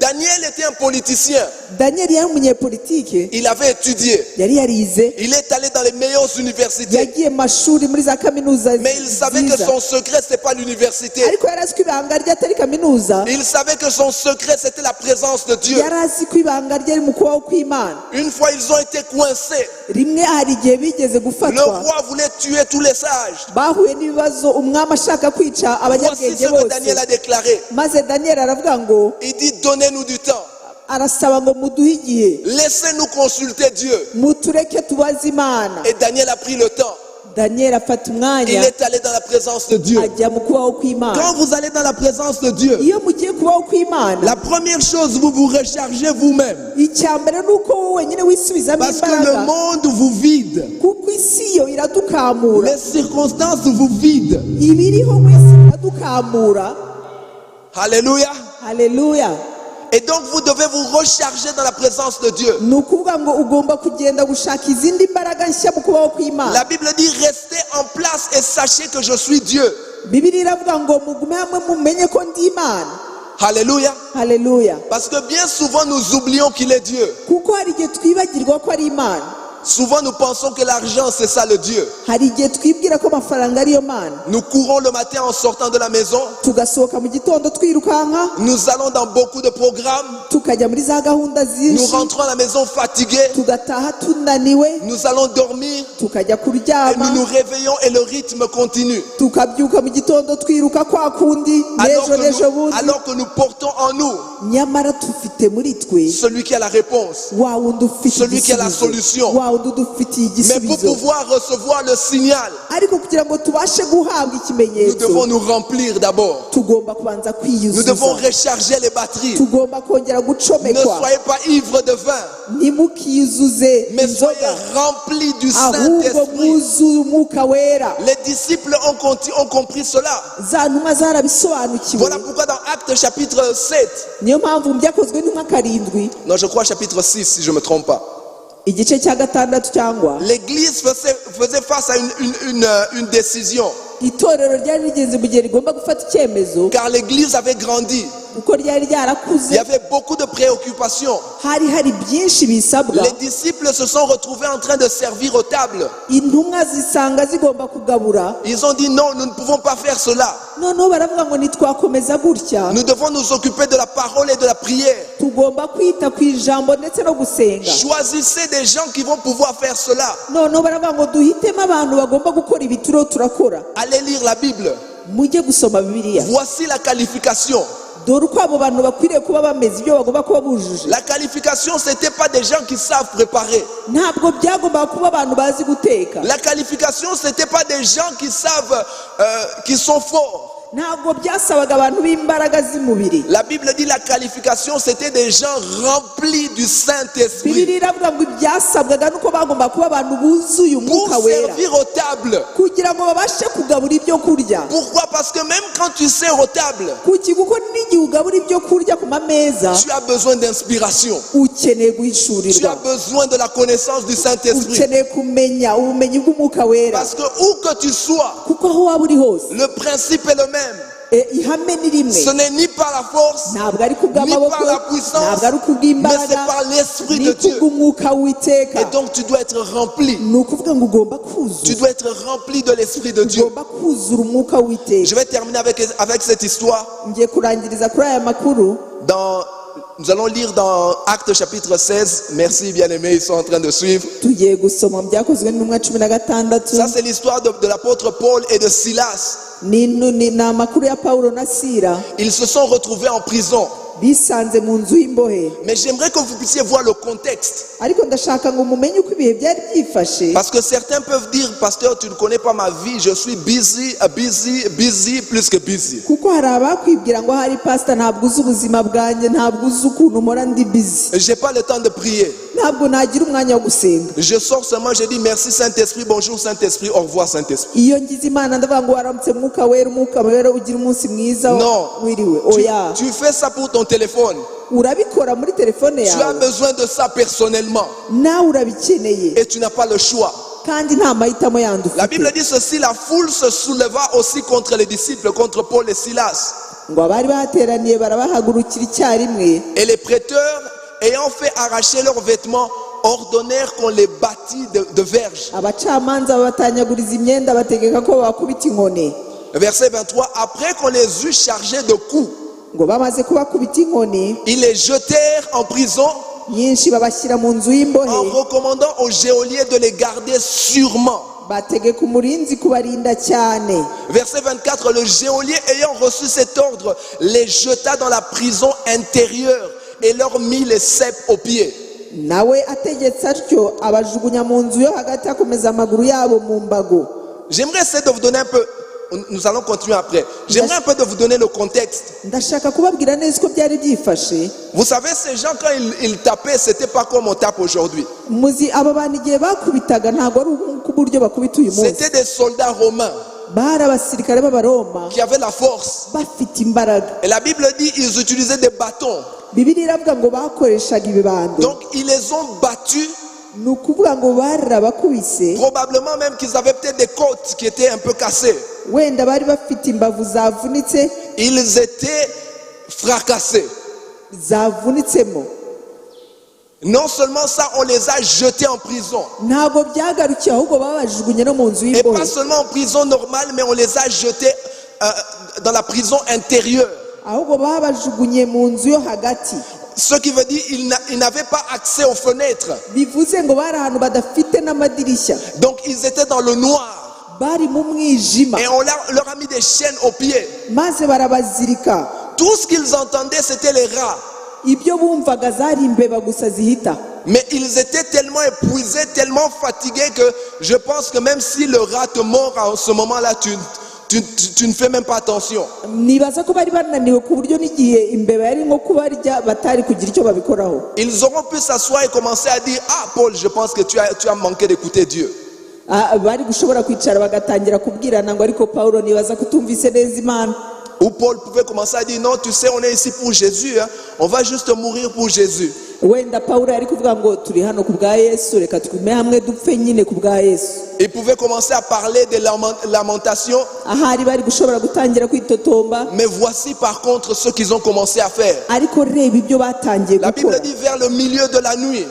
Daniel était un politicien. daniyeli yari umunyepolitike Il avait étudié. yari yarize Il est allé dans les meilleures universités. yagiye mu mashuri muri za kaminuza Mais il savait que nziza son secret, ce n'est pas l'université. ariko yari azi ko ibanga rye atari kaminuza Il savait que son secret, c'était la présence de Dieu. yari azi ko ibanga rye ari mu kubaho kw'imana Une fois, ils ont été coincés. rimwe hari igihe bigeze Le gufatwa roi voulait tuer tous les sages. bahuye n'ibibazo umwami ashaka kwica Voici abanyabwenge ce que bose Daniel a déclaré. maze daniyeli aravuga ngo Il dit, donnez-nous du temps. arasaba ngo muduhe igihe Laissez-nous consulter Dieu. mutureke tubaze imana Et Daniel a pris le temps. daniyeli afata Il umwanya est allé dans la présence de Dieu. ajya mu kubaho kw'imana Quand vous allez dans la présence de Dieu, iyo mugiye kubaho kw'imana la première chose, vous vous rechargez vous-même. icya mbere ni uko wowe wenyine wisubizamo Parce que le imbaraga monde vous vide. kuko isi yo iradukamura Les circonstances vous vident. ibiriho mwese iradukamura Alléluia. haleluya Et donc vous devez vous recharger dans la présence de Dieu. ni ukuvuga ngo ugomba kugenda gushaka izindi mbaraga nshya mu kubaho kw'imana La Bible dit restez en place et sachez que je suis Dieu. bibiliya iravuga ngo mugume hamwe mumenye ko ndi imana Alléluia. haleluya Parce que bien souvent nous oublions qu'il est Dieu. kuko hari igihe twibagirwa ko ari imana Souvent nous pensons que l'argent c'est ça le Dieu. hari igihe twibwira ko amafaranga ariyo mana Nous courons le matin en sortant de la maison. tugasohoka mu gitondo twirukanka Nous allons dans beaucoup de programmes. tukajya muri za gahunda Nous zinshi rentrons à la maison fatigués. tugataha tunaniwe Nous allons dormir. tukajya Et nous kuryama nous réveillons et le rythme continue. tukabyuka mu gitondo twiruka kwa kundi n'ejo n'ejo bundi Alors que nous portons en nous nyamara dufite muri twe celui qui a la réponse. wa wundi ufite Celui qui a la igisubizo solution. wa wundi udufitiye Mais pour igisubizo pouvoir recevoir le signal, ariko kugira ngo tubashe guhabwa nous ikimenyetso devons nous remplir d'abord. tugomba kubanza Nous devons kwiyuzuza recharger les batteries. tugomba kongera Ne gucomekwa soyez pas ivres de vin, ntimukiyuzuze mais soyez inzoga remplis du ahubwo Saint-Esprit. mwuzuye umwuka wera Les disciples ont compris cela. za ntumwa zarabisobanukiwe Voilà pourquoi dans Actes chapitre 7, niyo mpamvu mu byakozwe n'intumwa karindwi non je crois chapitre 6 si je ne me trompe pas, igice cya gatandatu cyangwa l'église faisait face à une décision. itorero ryari rigeze mu gihe rigomba gufata icyemezo Car l'église avait grandi. kuko ryari Il y ryarakuze avait beaucoup de préoccupations. hari byinshi bisabwa Les disciples se sont retrouvés en train de servir aux tables. intumwa zisanga zigomba kugabura Ils ont dit non, nous ne pouvons pas faire cela. noneho baravuga ngo ntitwakomeza gutya Nous devons nous occuper de la parole et de la prière. tugomba kwita ku ijambo ndetse no gusenga Choisissez des gens qui vont pouvoir faire cela. noneho baravuga ngo duhitemo abantu bagomba gukora ibi turiho turakora Allez lire la Bible. mujye gusoma bibiliya Voici la qualification. dore uko abo bantu bakwiriye kuba bameze ibyo bagomba kuba bujuje La qualification, ce n'était pas des gens qui savent préparer. ntabwo byagombaga kuba abantu bazi guteka La qualification, ce n'était pas des gens qui savent, qui sont forts. ntabwo byasabaga abantu b'imbaraga z'umubiri La Bible dit la qualification, c'était des gens remplis du Saint-Esprit bibiliya iravuga ngo ibyasabwaga nuko bagomba kuba abantu buzuye pour umwuka wera servir aux tables. kugira ngo babashe kugabura ibyo kurya Pourquoi? Parce que même quand tu sers aux tables, kuki kuko n'igihe ugabura ibyo kurya ku mameza tu as besoin d'inspiration. ukeneye Tu guhishurirwa as besoin de la connaissance du Saint-Esprit. ukeneye kumenya ubumenyi bw'umwuka wera Parce que où que tu sois, kuko aho waba uri hose le principe est le même. ihame ni rimwe Ce n'est ni par la force, ntabwo ari ni kubw'amaboko par la puissance, ntabwo ari mais kubw'imbaraga c'est par l'Esprit ni de Dieu. kubw'umwuka w'iteka Et donc tu dois être rempli. ni ukuvuga ngo ugomba Tu kuzura dois être rempli de l'Esprit de Dieu. ugomba kuzura umwuka Je w'iteka vais terminer avec cette histoire. ngiye kurangiriza kuri aya makuru Nous allons lire dans Actes chapitre 16. Merci bien-aimés, ils sont en train de suivre. tugiye gusoma mu byakozwe n'intumwa 16 Ça, c'est l'histoire de l'apôtre Paul et de Silas. ni amakuru ya pawulo na sira Ils se sont retrouvés en prison. bisanze mu nzu y'imbohe Mais j'aimerais que vous puissiez voir le contexte. ariko ndashaka ngo mumenye uko ibihe byari byifashe Parce que certains peuvent dire, pasteur, tu ne connais pas ma vie, je suis busy, plus que busy. kuko hari abakwibwira ngo hari pasita ntabwo uzi ubuzima bwanjye ntabwo uzi ukuntu mpora ndi bizi J'ai pas le temps de prier. ntabwo nagira umwanya wo gusenga Je sors seulement, je dis merci Saint-Esprit, bonjour Saint-Esprit, au revoir Saint-Esprit. iyo ngize imana ndavuga ngo waramutse mwuka wera ugira umunsi mwiza Non. wiriwe Tu, oya tu fais ça pour ton téléphone. urabikora muri telefone Tu as yawe besoin de ça personnellement. nawe urabikeneye Et tu n'as pas le choix. kandi nta mahitamo yandi La Bible ufite dit ceci, la foule se souleva aussi contre les disciples, contre Paul et Silas. ngo abari bateraniye barabahagurukira icyarimwe Et les prêteurs, ayant fait arracher leurs vêtements, ordonnèrent qu'on les bâtît de verges. abacamanza babatanyaguriza imyenda bategeka ko bakubita inkoni Verset 23, après qu'on les eut chargés de coups, ngo bamaze kubakubita inkoni ils les jetèrent en prison nyinshi babashyira mu nzu en y'imbohe recommandant aux geôliers de les garder sûrement. bategeka umurinzi kubarinda cyane Verset 24, le geôlier ayant reçu cet ordre, les jeta dans la prison intérieure et leur mit les ceps aux pieds. nawe ategetse atyo abajugunya mu nzu yo hagati akomeza amaguru yabo mu mbago J'aimerais essayer de vous donner un peu, nous allons continuer après. J'aimerais un peu de vous donner le contexte. ndashaka kubabwira neza uko byari byifashe Vous savez, ces gens, quand ils tapaient, c'était pas comme on tape aujourd'hui. muzi aba bantu igihe bakubitaga ntabwo ari ku buryo bakubita uyu munsi C'était des soldats romains bari abasirikare b'abaroma qui avaient la force. bafite imbaraga Et la Bible dit ils utilisaient des bâtons. bibiliya iravuga ngo bakoreshaga ibibando Donc ils les ont battus. ni ukuvuga ngo barabakubise Probablement même qu'ils avaient peut-être des côtes qui étaient un peu cassées. wenda bari bafite imbavu zavunitse Ils étaient fracassés. zavunitsemo Non seulement ça, on les a jetés en prison. ntabwo byagarukiye ahubwo babajugunye no mu nzu Et y'imbohe pas seulement en prison normale, mais on les a jetés dans la prison intérieure. ahubwo babajugunye mu nzu yo hagati Ce qui veut dire qu'ils n'avaient pas accès aux fenêtres. bivuze ngo bari ahantu badafite n'amadirishya Donc ils étaient dans le noir. bari mu mwijima Et on leur a mis des chaînes aux pieds. maze barabazirika Tout ce qu'ils entendaient, c'était les rats. ibyo bumvaga zari imbeba gusa zihita Mais ils étaient tellement épuisés, tellement fatigués que je pense que même si le rat te mord en ce moment-là, tu ne fais même pas attention. nibaza ko bari bananiwe ku buryo n'igihe imbeba yari nko kubarya batari kugira icyo babikoraho Ils auront pu s'asseoir et commencer à dire, ah Paul, je pense que tu as manqué d'écouter Dieu. bari gushobora kwicara bagatangira kubwirana ngo ariko Pawulo nibaza ko utumvise neza Imana Ou Paul pouvait commencer à dire, non, tu sais, on est ici pour Jésus, hein. On va juste mourir pour Jésus. wenda Pawulo yari kuvuga ngo turi hano ku bwa Yesu, reka tugume hamwe dupfe nyine ku bwa Yesu. Ils pouvaient commencer à parler de lamentation. Ahari bari gushobora gutangira kwitotomba, Mais voici par contre ce qu'ils ont commencé à faire. ariko reba ibyo batangiye La Bible gukora. dit vers le milieu de la nuit,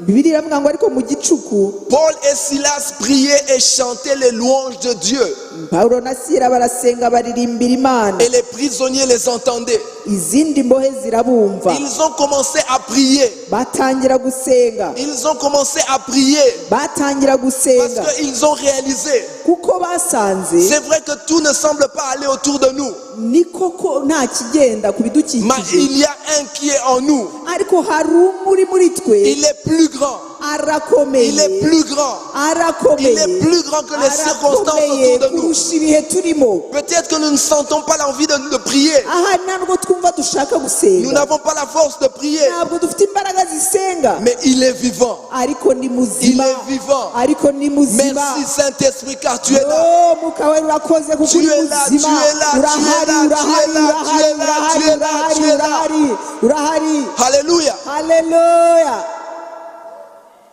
Bibiliya iravuga ngo ariko mu gicuku Paul et Silas priaient et chantaient les louanges de Dieu. Pawulo na Sila barasenga baririmbira Imana, Et les prisonniers les entendaient. izindi mbohe zirabumva. Ils ont commencé à prier. Batangira gusenga, Ils ont commencé à prier batangira gusenga parce qu'ils ont réalisé. kuko basanze C'est vrai que tout ne semble pas aller autour de nous. ni koko nta kigenda ku Mais bidukikije, il y a un qui est en nous. ariko hari umuri muri twe Il est plus grand. arakomeye, Il est plus grand. arakomeye, Il est plus grand que les circonstances arakomeye autour de nous. kurusha ibihe turimo. Peut-être que nous ne sentons pas l'envie de prier. Aha ntabwo twumva dushaka Nous gusenga, n'avons pas la force de prier. ntabwo dufite imbaraga zisenga, Mais il est vivant. ariko ni Il muzima, est vivant. ariko ni muzima. Merci Saint-Esprit car tu es là. Oh, Mwuka wera urakoze kuko Tu uri es là, muzima. tu es là, tu es Urahari, là, urahari, tu es là, tu es là, urahari, tu es là, urahari, tu es là. urahari, urahari. Alléluia. Haleluya.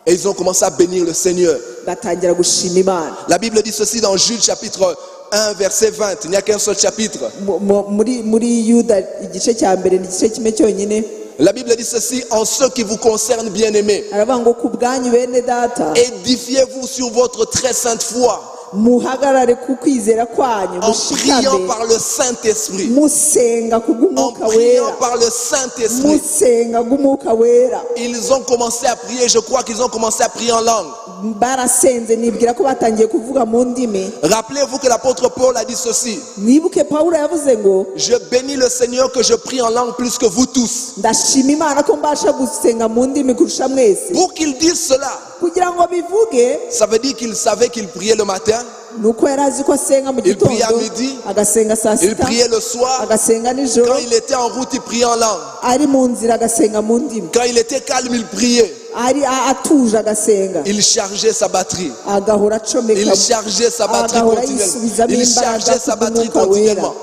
Et ils ont commencé à bénir le Seigneur. Batangira gushima Imana. La Bible dit ceci dans Jude chapitre 1 verset 20. Il n'y a qu'un seul chapitre. Muri Yuda igice cya mbere ni igice kimwe cyonyine, La Bible dit ceci en ce qui vous concerne, bien-aimés. aravuga ngo ku bwanyu bene data Édifiez-vous sur votre très sainte foi muhagarare ku kwizera kwanyu, en priant mushikame par le Saint-Esprit. musenga En kubw'umwuka priant wera, par le Saint-Esprit. musenga bw'umwuka wera. Ils ont commencé à prier. Je crois qu'ils ont commencé à prier en langue. Barasenze, nibwira ko batangiye kuvuga mu ndimi. Rappelez-vous que l'apôtre Paul a dit ceci. Mwibuke Pawulo yavuze ngo Je bénis le Seigneur que je prie en langue plus que vous tous. ndashima Imana ko mbasha gusenga mu ndimi kurusha mwese. Pour qu'ils disent cela, Kugira ngo bivuge, ça veut dire qu'ils savaient qu'ils priaient le matin, nuko yari azi ko asenga mu Il priait à gitondo, midi, agasenga saa ils sita, priaient le soir. agasenga nijoro, Quand il était en route, il priait en langue. ari mu nzira agasenga mu ndimi, Quand il était calme, il priait. atuje agasenga, Il chargeait sa batterie. agahora acomeka, Il chargeait sa batterie agahora continuellement. yisubizamo Il imbaraga chargeait sa batterie kubw'umwuka wera. continuellement.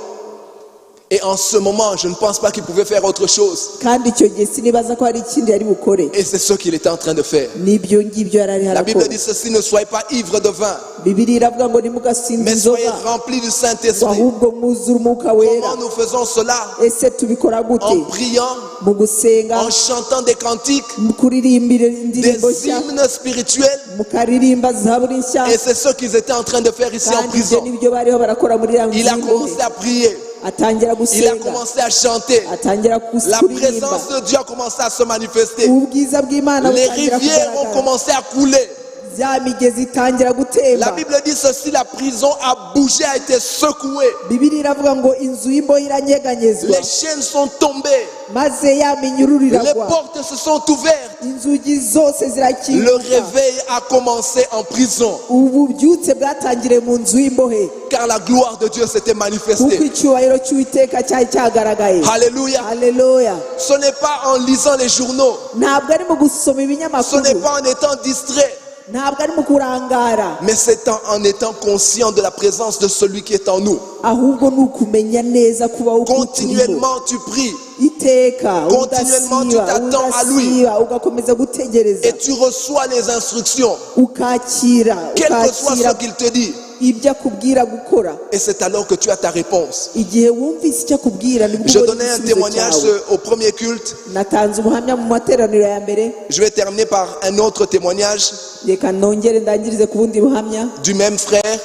Et en ce moment, je ne pense pas qu'il pouvait faire autre chose. kandi icyo gihe sinibaza ko hari ikindi yari bukore. Et c'est ce qu'il était en train de faire. N'ibyo ngibyo yari ari La Bible harakora. dit ceci, ne soyez pas ivres de vin, Bibiliya iravuga ngo ntimugasinze mais soyez inzoga, remplis du Saint-Esprit. ahubwo mwuzure umwuka wera. Comment nous faisons cela? Ese tubikora gute? En priant, Mu gusenga, en chantant des cantiques, mu kuririmbira des indirimbo nshya, hymnes spirituels. mukaririmba zaburi nshya. Et c'est ce qu'ils étaient en train de faire ici en kandi ibyo prison. nibyo bariho barakora muri iriya Il a nzu commencé y'imbohe. à prier. Atangira Il a gusenga, commencé à chanter. atangira La kuririmba, présence de Dieu a commencé à se manifester. ubwiza bw'Imana Les butangira rivières ont kugaragara, commencé à couler. za migezi itangira La gutemba. Bible dit ceci, la prison a bougé, a été secouée. Bibiliya iravuga ngo inzu y'imbohe iranyeganyezwa, Les chaînes sont tombées. maze ya minyururu Les iragwa, portes se sont ouvertes. inzugi zose Le zirakinguka. réveil a commencé en prison. Ububyutse bwatangiriye mu nzu y'imbohe, Car la gloire de Dieu s'était kuko manifestée. icyubahiro cy'Uwiteka cyari cyagaragaye. Alléluia. Haleluya. Ce n'est pas en lisant les journaux. Ntabwo ari mu gusoma Ce ibinyamakuru, n'est pas en étant distrait. ntabwo ari mu kurangara, Mais c'est en étant conscient de la présence de celui qui est en nous. ahubwo ni ukumenya neza kubaho k'uturimo. Continuellement tu pries Iteka Continuellement, tu t'attends à lui. udasiba, ugakomeza gutegereza, et tu reçois les instructions, ukakira quel que soit ukakira ce qu'il te dit. ibyo akubwira gukora. Et c'est alors que tu as ta réponse. Igihe wumvise icyo akubwira nibwo Je ubona donnais un igisubizo témoignage cyawe. au premier culte. Natanze ubuhamya mu materaniro ya mbere, Je vais terminer par un autre témoignage reka nongere ndangirize ku bundi buhamya. du même frère,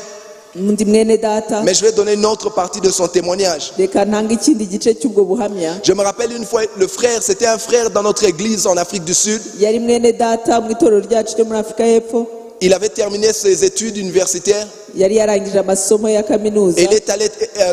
Undi mwene data, mais je vais donner une autre partie de son témoignage. reka ntange ikindi gice cy'ubwo buhamya. Je me rappelle une fois, le frère, c'était un frère dans notre église en Afrique du Sud. Yari mwene data mu itorero ryacu ryo muri Afurika y'Epfo. Il avait terminé ses études universitaires Yari yarangije amasomo ya kaminuza, et il est allé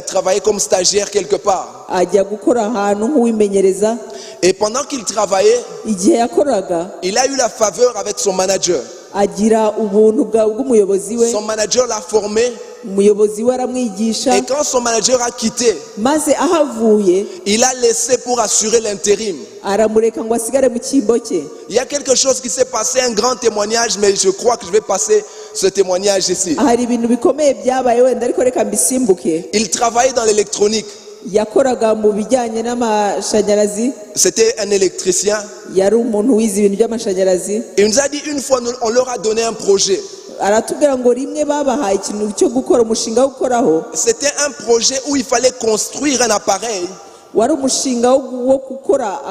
travailler comme stagiaire quelque part. ajya gukora ahantu nk'uwimenyereza. Et pendant qu'il travaillait, Igihe yakoraga, il a eu la faveur avec son manager. agira ubuntu bw'umuyobozi we. Son manager l'a formé Umuyobozi we aramwigisha, et quand son manager a quitté, maze ahavuye il a laissé pour assurer l'intérim. aramureka ngo asigare mu cyimbo cye. Il y a quelque chose qui s'est passé, un grand témoignage, mais je crois que je vais passer ce témoignage ici. Hari ibintu bikomeye byabaye, wenda ariko reka mbisimbuke. Il travaillait dans l'électronique. yakoraga mu bijyanye n'amashanyarazi, C'était un électricien. yari umuntu wize ibintu by'amashanyarazi. Il nous a dit une fois, on leur a donné un projet. Aratubwira ngo rimwe babahaye ikintu cyo gukora, umushinga wo gukoraho. C'était un projet où il fallait construire un appareil Wari umushinga wo gukora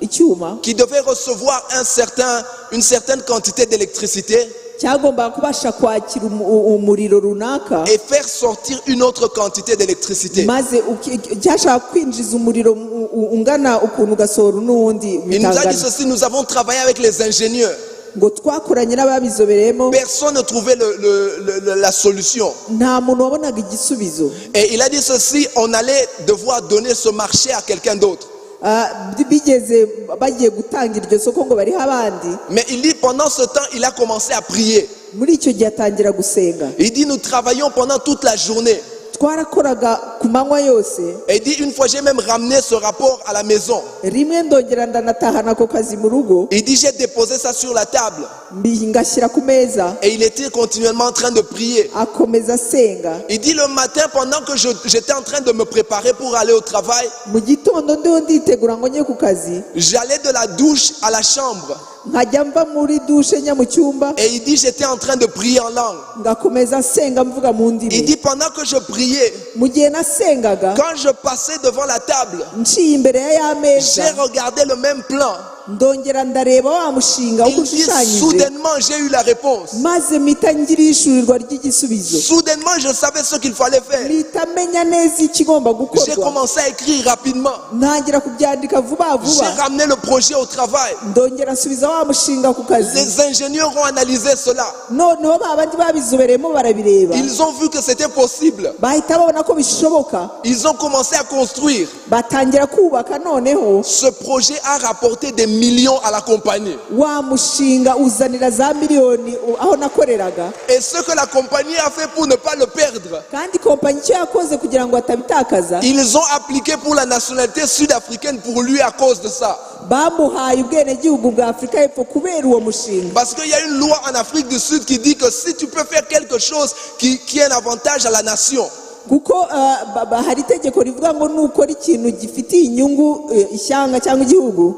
icyuma qui devait recevoir une certaine quantité d'électricité cyagombaga kubasha kwakira umuriro runaka, et faire sortir une autre quantité d'électricité. maze cyashaka kwinjiza umuriro ungana ukuntu ugasohora n'uwundi Il nous a dit bitangana. ceci, nous avons travaillé avec les ingénieurs. Ngo twakoranye n'ababizobereyemo, Personne ne trouvait la solution. nta muntu wabonaga igisubizo. Et il a dit ceci, on allait devoir donner ce marché à quelqu'un d'autre. Bigeze bagiye gutanga iryo soko ngo bariho abandi. Mais il dit pendant ce temps, il a commencé à prier. Muri icyo gihe atangira gusenga. Il dit nous travaillons pendant toute la journée. Twarakoraga ku manywa yose. Et il dit une fois j'ai même ramené ce rapport à la maison. Rimwe ndongera ndanatahana ako kazi mu rugo, Il dit j'ai déposé ça sur la table. ngashyira ku meza, Et il était continuellement en train de prier. akomeza asenga. Il dit le matin pendant que j'étais en train de me préparer pour aller au travail, Mu gitondo ndiho nditegura ngo njye ku kazi, j'allais de la douche à la chambre. nkajya mva muri dushe njya mu cyumba, Et il dit j'étais en train de prier en langue. ngakomeza asenga mvuga mu Il ndimi. dit pendant que je priais, Mu gihe nasengaga, quand je passais devant la table, nciye imbere ya meza, j'ai regardé le même plan. ndongera ndareba wa mushinga uko Il dit ushushanyije, soudainement j'ai eu la réponse. maze mpita ngira ishurirwa ry'igisubizo. Soudainement je savais ce qu'il fallait faire. mpita menya neza ikigomba J'ai gukorwa, commencé à écrire rapidement. ntangira kubyandika vuba J'ai vuba, ramené le projet au travail. ndongera nsubiza wa mushinga ku kazi. Les ingénieurs ont analysé cela. Noneho ba bandi babizobereyemo barabireba, Ils ont vu que c'était possible. bahita babona ko bishoboka, Ils ont commencé à construire. batangira kubaka. Noneho Ce projet a rapporté des millions à la compagnie. wa mushinga uzanira za miliyoni aho nakoreraga, Et ce que la compagnie a fait pour ne pas le perdre, kandi kompanyi icyo yakoze kugira ngo atabitakaza, ils ont appliqué pour la nationalité sud-africaine pour lui à cause de ça. bamuhaye ubwenegihugu bwa Afurika y'Epfo kubera uwo mushinga. Parce qu'il y a une loi en Afrique du Sud qui dit que si tu peux faire quelque chose qui est un avantage à la nation, Kuko hari itegeko rivuga ngo nukora ikintu gifitiye inyungu ishyanga cyangwa igihugu,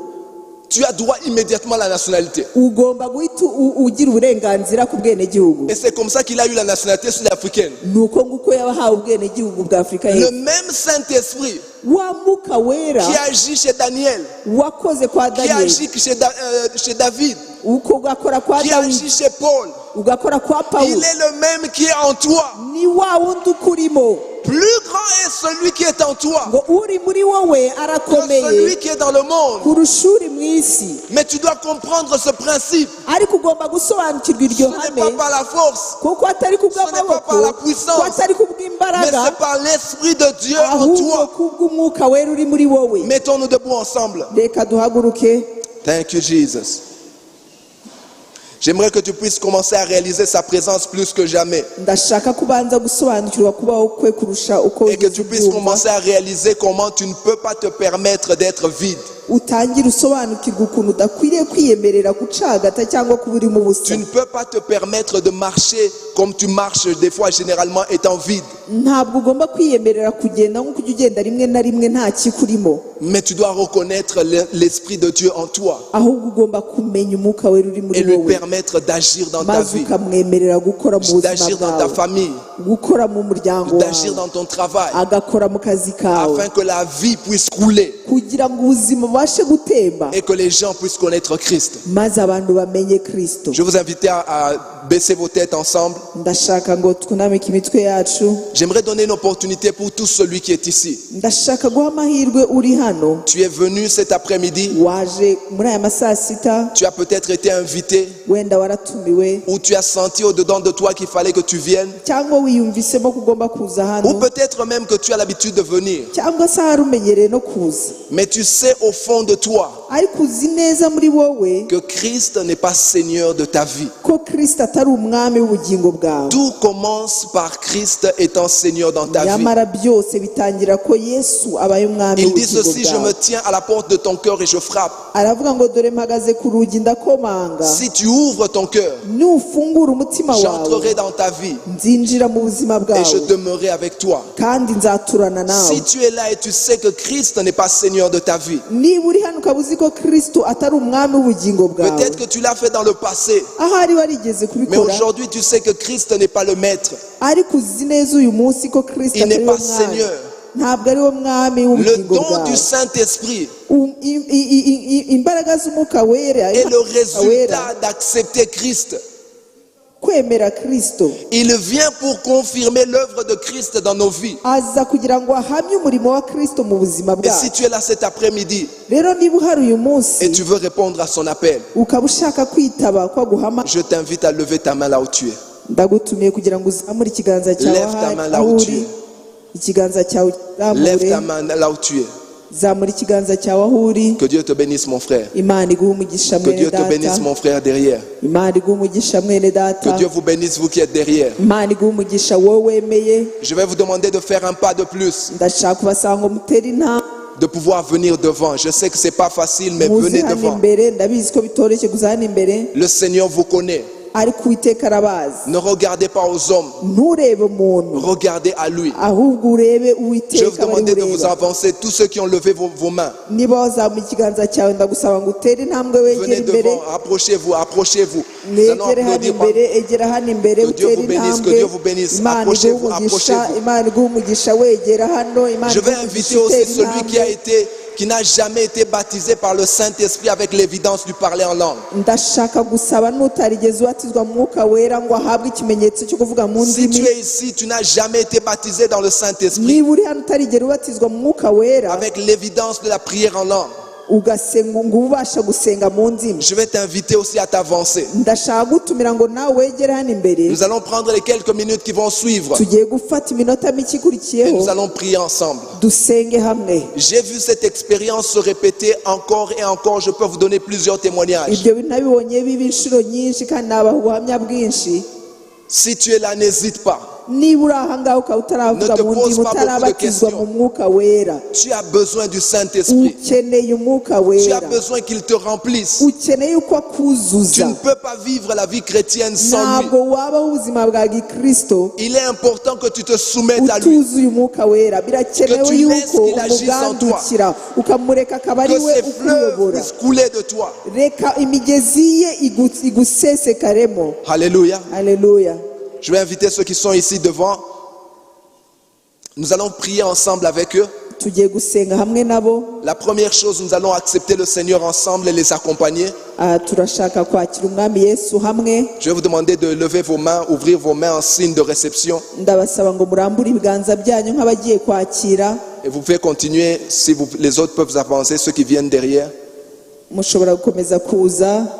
tu as droit immédiatement à la nationalité. ugomba guhita ugira uburenganzira ku bwenegihugu. Et c'est comme ça qu'il a eu la nationalité sud-africaine. Nuko nguko yabahawe ubwenegihugu bwa Afurika Le y'Epfo. même Saint-Esprit Wa mwuka wera qui agit chez Daniel, wakoze kwa qui Daniel, agit chez David, uko ugakora kwa qui Dawidi, agit chez Paul, ugakora kwa il Pawulo, est le même qui est en toi. ni wa wundi ukurimo. Plus grand est celui qui est en toi Ngo uri muri wowe que celui arakomeye qui est dans le monde. kurusha uri mu isi. Mais tu dois comprendre ce principe. Ariko ugomba gusobanukirwa iryo Ce n'est pas hame, par la force, kuko atari Ce n'est pas par kubw'amaboko, la puissance, ko atari mais kubw'imbaraga, c'est par l'Esprit de Dieu en ahubwo toi. kubw'umwuka wera uri muri wowe. Mettons-nous debout ensemble. Reka duhaguruke. Thank you, Jesus. J'aimerais que tu puisses commencer à réaliser sa présence plus que jamais. Ndashaka kubanza gusobanukirwa kubaho kwe kurusha uko Et que wigeze tu puisses ubyumva. commencer à réaliser comment tu ne peux pas te permettre d'être vide. Utangire usobanukirwa ukuntu udakwiriye kwiyemerera gucagata cyangwa kuba uri mu busa. Tu ne peux pas te permettre de marcher comme tu marches des fois généralement étant vide. Ntabwo ugomba kwiyemerera kugenda nk'uko ujya ugenda rimwe na rimwe nta kikurimo, Mais tu dois reconnaître l'Esprit de Dieu en toi ahubwo ugomba kumenya umwuka wera uri et muri lui wowe, permettre d'agir dans ta maze vie, ukamwemerera gukora mu buzima d'agir dans ta bwawe, famille, gukora mu muryango d'agir wawe, dans ton travail, agakora mu kazi kawe, afin que la vie puisse couler kugira ngo ubuzima bubashe gutemba, et que les gens puissent connaître Christ. maze abantu bamenye Kristo. Je vous invite à baisser vos têtes ensemble. Ndashaka ngo twunamike imitwe yacu. J'aimerais donner une opportunité pour tout celui qui est ici. Ndashaka guha amahirwe uri hano, Tu es venu cet après-midi, waje muri aya masaa sita, tu as peut-être été invité wenda waratumiwe, ou tu as senti au-dedans de toi qu'il fallait que tu viennes, cyangwa wiyumvisemo ko ugomba kuza ou hano, peut-être même que tu as l'habitude de venir. cyangwa se hari umenyereye no kuza, Mais tu sais au fond de toi ariko uzi neza muri wowe que Christ n'est pas Seigneur de ta vie. ko Kristo atari umwami w'ubugingo bwawe. Tout commence par Christ étant Seigneur dans ta vie. nyamara byose bitangira ko Yesu abaye umwami Il dit w'ubugingo ceci, je me bwawe. tiens à la porte de ton cœur et je frappe. aravuga ngo dore mpagaze ku rugi ndakomanga, Si tu ouvres ton cœur, nufungura umutima wawe j'entrerai dans ta vie nzinjira mu buzima et je bwawe demeurerai avec toi. kandi nzaturana nawe. Si tu es là et tu sais que Christ n'est pas Seigneur de ta vie, niba uri hano ukaba uzi ko Kristo atari umwami w'ubugingo bwawe, peut-être que tu l'as fait dans le passé, ahari warigeze mais kubikora, aujourd'hui tu sais que Christ n'est pas le maître. ariko uzi neza uyu munsi ko Kristo Il n'est atari we pas mwami, Seigneur. ntabwo ari we mwami Le w'ubugingo don bwawe. du Saint-Esprit Imbaraga z'umwuka wera, est le Umwuka wera, résultat d'accepter Christ. kwemera Kristo, Il vient pour confirmer l'œuvre de Christ dans nos vies. aza kugira ngo ahamye umurimo wa Kristo mu buzima Et si bwacu. tu es là cet après-midi rero niba uhari uyu munsi et tu veux répondre à son appel, ukaba ushaka kwitaba ko aguhama, je t'invite à lever ta main là où tu es. ndagutumiye kugira ngo uzamure ikiganza cyawe Lève ta main là aho où tu uri. es. ikiganza cyawe Lève ta uzamure, main là où tu es. zamura ikiganza cyawe aho uri. Que Dieu te bénisse, mon frère. Imana iguhe umugisha Que mwene Dieu te data, bénisse, mon frère, derrière. Imana iguhe umugisha mwene Que data, Dieu vous bénisse, vous qui êtes derrière. Imana iguhe umugisha wowe wemeye. Je vais vous demander de faire un pas de plus, ndashaka kubasanga ngo mutere intambwe, de pouvoir venir devant. Je sais que c'est pas facile, mais muze venez hano devant. imbere. ndabizi ko bitoroshye kuza hano imbere, Le Seigneur vous connaît. ariko Uwiteka arabazi. Ne regardez pas aux hommes, nturebe umuntu, regardez à lui. ahubwo urebe Je vais vous Uwiteka bari demander de vous ureba. avancer, tous ceux qui ont levé vos mains. niba wazamuye ikiganza cyawe ndagusaba ngo utere intambwe wegere Venez imbere, devant, approchez-vous, approchez-vous. Nous allons mwegere hano applaudir. imbere, egera hano imbere, Que Dieu utere vous bénisse, que intambwe. Dieu vous bénisse. Imana iguhe Approchez-vous, umugisha, approchez-vous. Imana iguhe umugisha, wegera hano. Imana Je vais iguhe inviter umugisha, aussi utera celui qui a intambwe. qui n'a jamais été baptisé par le Saint-Esprit avec l'évidence du parler en langue. ndashaka gusaba n'utarigeze ubatizwa mu mwuka wera ngo ahabwe ikimenyetso cyo kuvuga mu Si tu ndimi. es ici, tu n'as jamais été baptisé dans le Saint-Esprit niba uri hano utarigera ubatizwa mu mwuka wera, avec l'évidence de la prière en langue, ugasenga ngo ubasha gusenga mu ndimi, je vais t'inviter aussi à t'avancer. ndashaka gutumira ngo nawe wegere hano imbere. Nous allons prendre les quelques minutes qui vont suivre tugiye gufata iminota mike et ikurikiyeho, nous allons prier ensemble. dusenge hamwe. J'ai vu cette expérience se répéter encore et encore. Je peux vous donner plusieurs témoignages. ibyo bintu nabibonye biba inshuro nyinshi kandi nabaha ubuhamya bwinshi. Si tu es là, n'hésite pas. niba uri aha ngaha ukaba utaravuga Ne te mu pose ndimi, pas utarabatizwa beaucoup mu de mwuka wera, Tu as besoin du Saint-Esprit. ukeneye umwuka Tu as wera, besoin qu'il te remplisse. ukeneye uko Tu akuzuza. ne peux pas vivre la vie chrétienne sans lui. ntabwo wabaho ubuzima bwa gikristo Il est important que tu te soumettes à lui. utuzuye umwuka wera. birakenewe Que tu laisses yuko qu'il agisse en toi. umugandukira ukamureka akaba ari Que we ces fleuves ukuyobora. puissent couler de toi. reka imigezi ye igusesekaremo. Alléluia. Alléluia. Je vais inviter ceux qui sont ici devant. Nous allons prier ensemble avec eux. tugiye gusenga hamwe nabo. La première chose, nous allons accepter le Seigneur ensemble et les accompagner. turashaka kwakira umwami Yesu hamwe. Je vais vous demander de lever vos mains, ouvrir vos mains en signe de réception. ndabasaba ngo murambure ibiganza byanyu nk'abagiye kwakira. Et vous pouvez continuer, si les autres peuvent avancer, ceux qui viennent derrière. mushobora gukomeza kuza.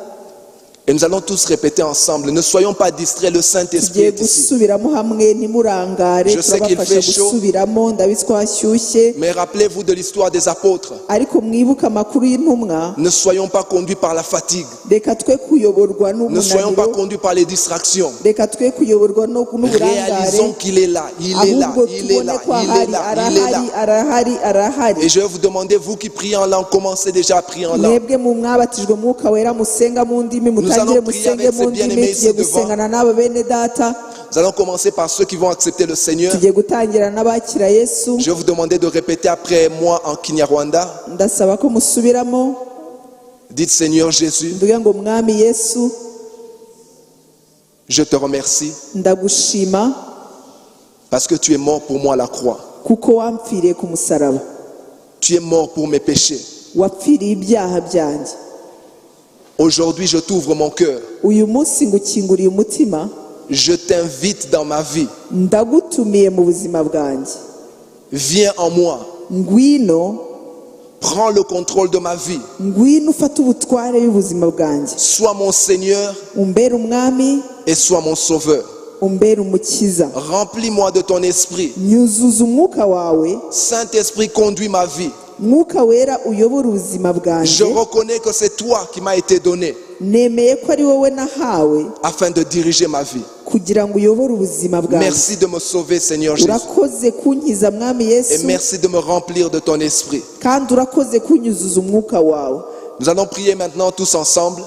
Et nous allons tous répéter ensemble. Ne soyons pas distraits, le Saint-Esprit tugiye est ici. gusubiramo hamwe, ntimurangare. Je sais qu'il turabafasha fait chaud. gusubiramo, ndabizi ko hashyushye. Mais rappelez-vous de l'histoire des apôtres. ariko mwibuke amakuru y'intumwa. Ne soyons pas conduits par la fatigue. reka twe kuyoborwa Ne soyons pas n'umunaniro, conduits par les distractions. reka twe kuyoborwa n'uburangare, Réalisons qu'il est là, il est là, ahubwo il est tubone là, ko il est ahari, là, il est là. arahari. Et je vais vous demander, vous qui priez en langue, commencez déjà à prier en langue. mwebwe mu mwabatijwe mu mwuka wera musenga mu ndimi, mutangire allons prier musenge avec ces mu ndimi. bien-aimés ici tugiye devant. gusengana n'aba bene data. Nous allons commencer par ceux qui vont accepter le Seigneur. tugiye gutangira n'abakira Yesu. Je vais vous demander de répéter après moi en Kinyarwanda. ndasaba ko musubiramo. Dites Seigneur Jésus, mvuge ngo mwami Yesu, je te remercie ndagushima parce que tu es mort pour moi à la croix. kuko wampfiriye ku musaraba, Tu es mort pour mes péchés. wapfiriye ibyaha byanjye. Aujourd'hui, je t'ouvre mon cœur. uyu munsi ngukinguriye umutima, Je t'invite dans ma vie. ndagutumiye mu buzima bwanjye. Viens en moi. ngwino Prends le contrôle de ma vie. ngwino ufate ubutware y'ubuzima bwanjye. Sois mon Seigneur umbere umwami, et sois mon sauveur. umbere umukiza. Remplis-moi de ton esprit. nyuzuza umwuka wawe. Saint-Esprit, conduis ma vie. mwuka wera uyobora ubuzima Je bwanjye reconnais que c'est toi qui m'as été donné nemeye ko ari wowe nahawe afin de diriger ma vie. kugira ngo uyobore ubuzima bwanjye. Merci de me sauver, Seigneur Jésus. urakoze kunkiza mwami Et yesu merci de me remplir de ton esprit. kandi urakoze kunyuzuza umwuka wawe. Nous allons prier maintenant tous ensemble.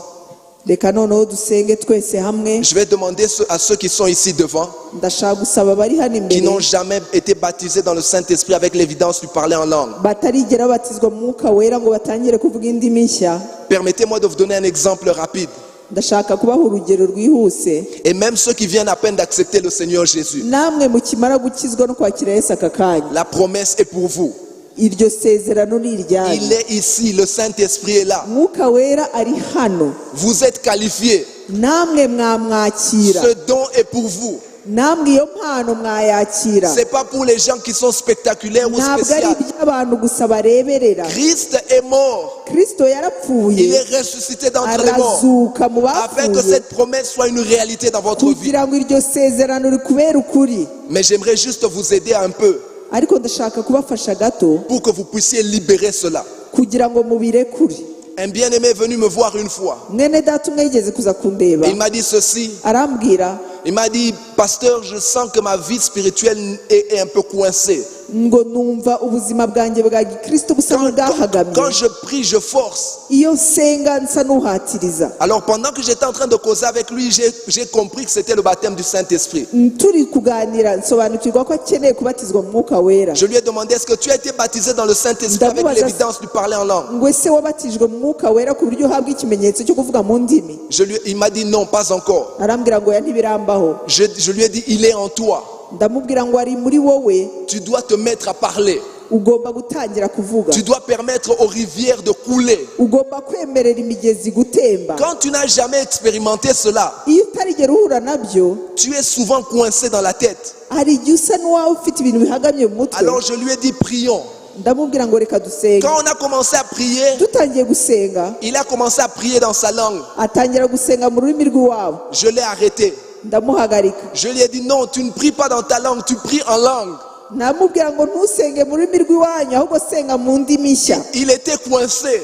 reka noneho dusenge twese hamwe. Je vais demander à ceux qui sont ici devant, ndashaka gusaba abari hano qui imbere n'ont jamais été baptisés dans le Saint-Esprit avec l'évidence du parler en langue. batarigera batizwa mu mwuka wera ngo batangire kuvuga indimi nshya. Permettez-moi de vous donner un exemple rapide. ndashaka kubaha urugero rwihuse. Et même ceux qui viennent à peine d'accepter le Seigneur Jésus, namwe mukimara gukizwa no kwakira yesu aka kanya la promesse est pour vous. iryo sezerano ni iryanyu. Il est ici, le Saint-Esprit est là. mwuka wera ari hano Vous êtes qualifiés. namwe mwamwakira. Ce don est pour vous. namwe iyo mpano mwayakira. C'est pas pour les gens qui sont spectaculaires ou ntabwo ari spéciaux. iby'abantu gusa bareberera. Christ est mort. kristo Il yarapfuye est ressuscité d'entre les morts. arazuka mu Afin que bapfuye cette promesse soit une réalité dans votre vie. kugira ngo iryo sezerano rikubere ukuri. Mais j'aimerais juste vous aider un peu ariko ndashaka kubafasha gato pour que vous puissiez libérer cela. kugira ngo mubirekure. Un bien-aimé est venu me voir une fois. mwene data umwe yigeze kuza kundeba Et il m'a dit ceci. arambwira Il m'a dit, pasteur, je sens que ma vie spirituelle est un peu coincée. ngo numva ubuzima bwanjye bwa gikristo busa Quand n'ubwahagamye. je prie, je force. iyo nsenga nsa n'uhatiriza. Alors pendant que j'étais en train de causer avec lui, j'ai compris que c'était le baptême du Saint-Esprit. turi kuganira nsobanukirwa ko akeneye kubatizwa mu mwuka wera. Je lui ai demandé, est-ce que tu as été baptisé dans le Saint-Esprit avec l'évidence du parler en langue? ngo ese wabatijwe mu mwuka wera ku buryo uhabwa ikimenyetso cyo kuvuga mu ndimi. Il m'a dit non, pas encore. arambwira ngo ya ntibirambaho. Je lui ai dit, il est en toi. ndamubwira ngo ari muri wowe. Tu dois te mettre à parler. ugomba gutangira kuvuga. Tu dois permettre aux rivières de couler. ugomba kwemerera imigezi gutemba. Quand tu n'as jamais expérimenté cela, iyo utarigera uhura nabyo tu es souvent coincé dans la tête. hari igihe usa n'uwawe ufite ibintu bihagamye mu mutwe. Alors je lui ai dit, prions. ndamubwira ngo reka dusenge. Quand on a commencé à prier, dutangiye gusenga il a commencé à prier dans sa langue. atangira gusenga mu rurimi rw'iwabo. Je l'ai arrêté. ndamuhagarika. Je lui ai dit, non, tu ne pries pas dans ta langue, tu pries en langue. namubwira ngo ntusenge mu rurimi rw'iwanyu ahubwo senga mu ndimi nshya. Il était coincé.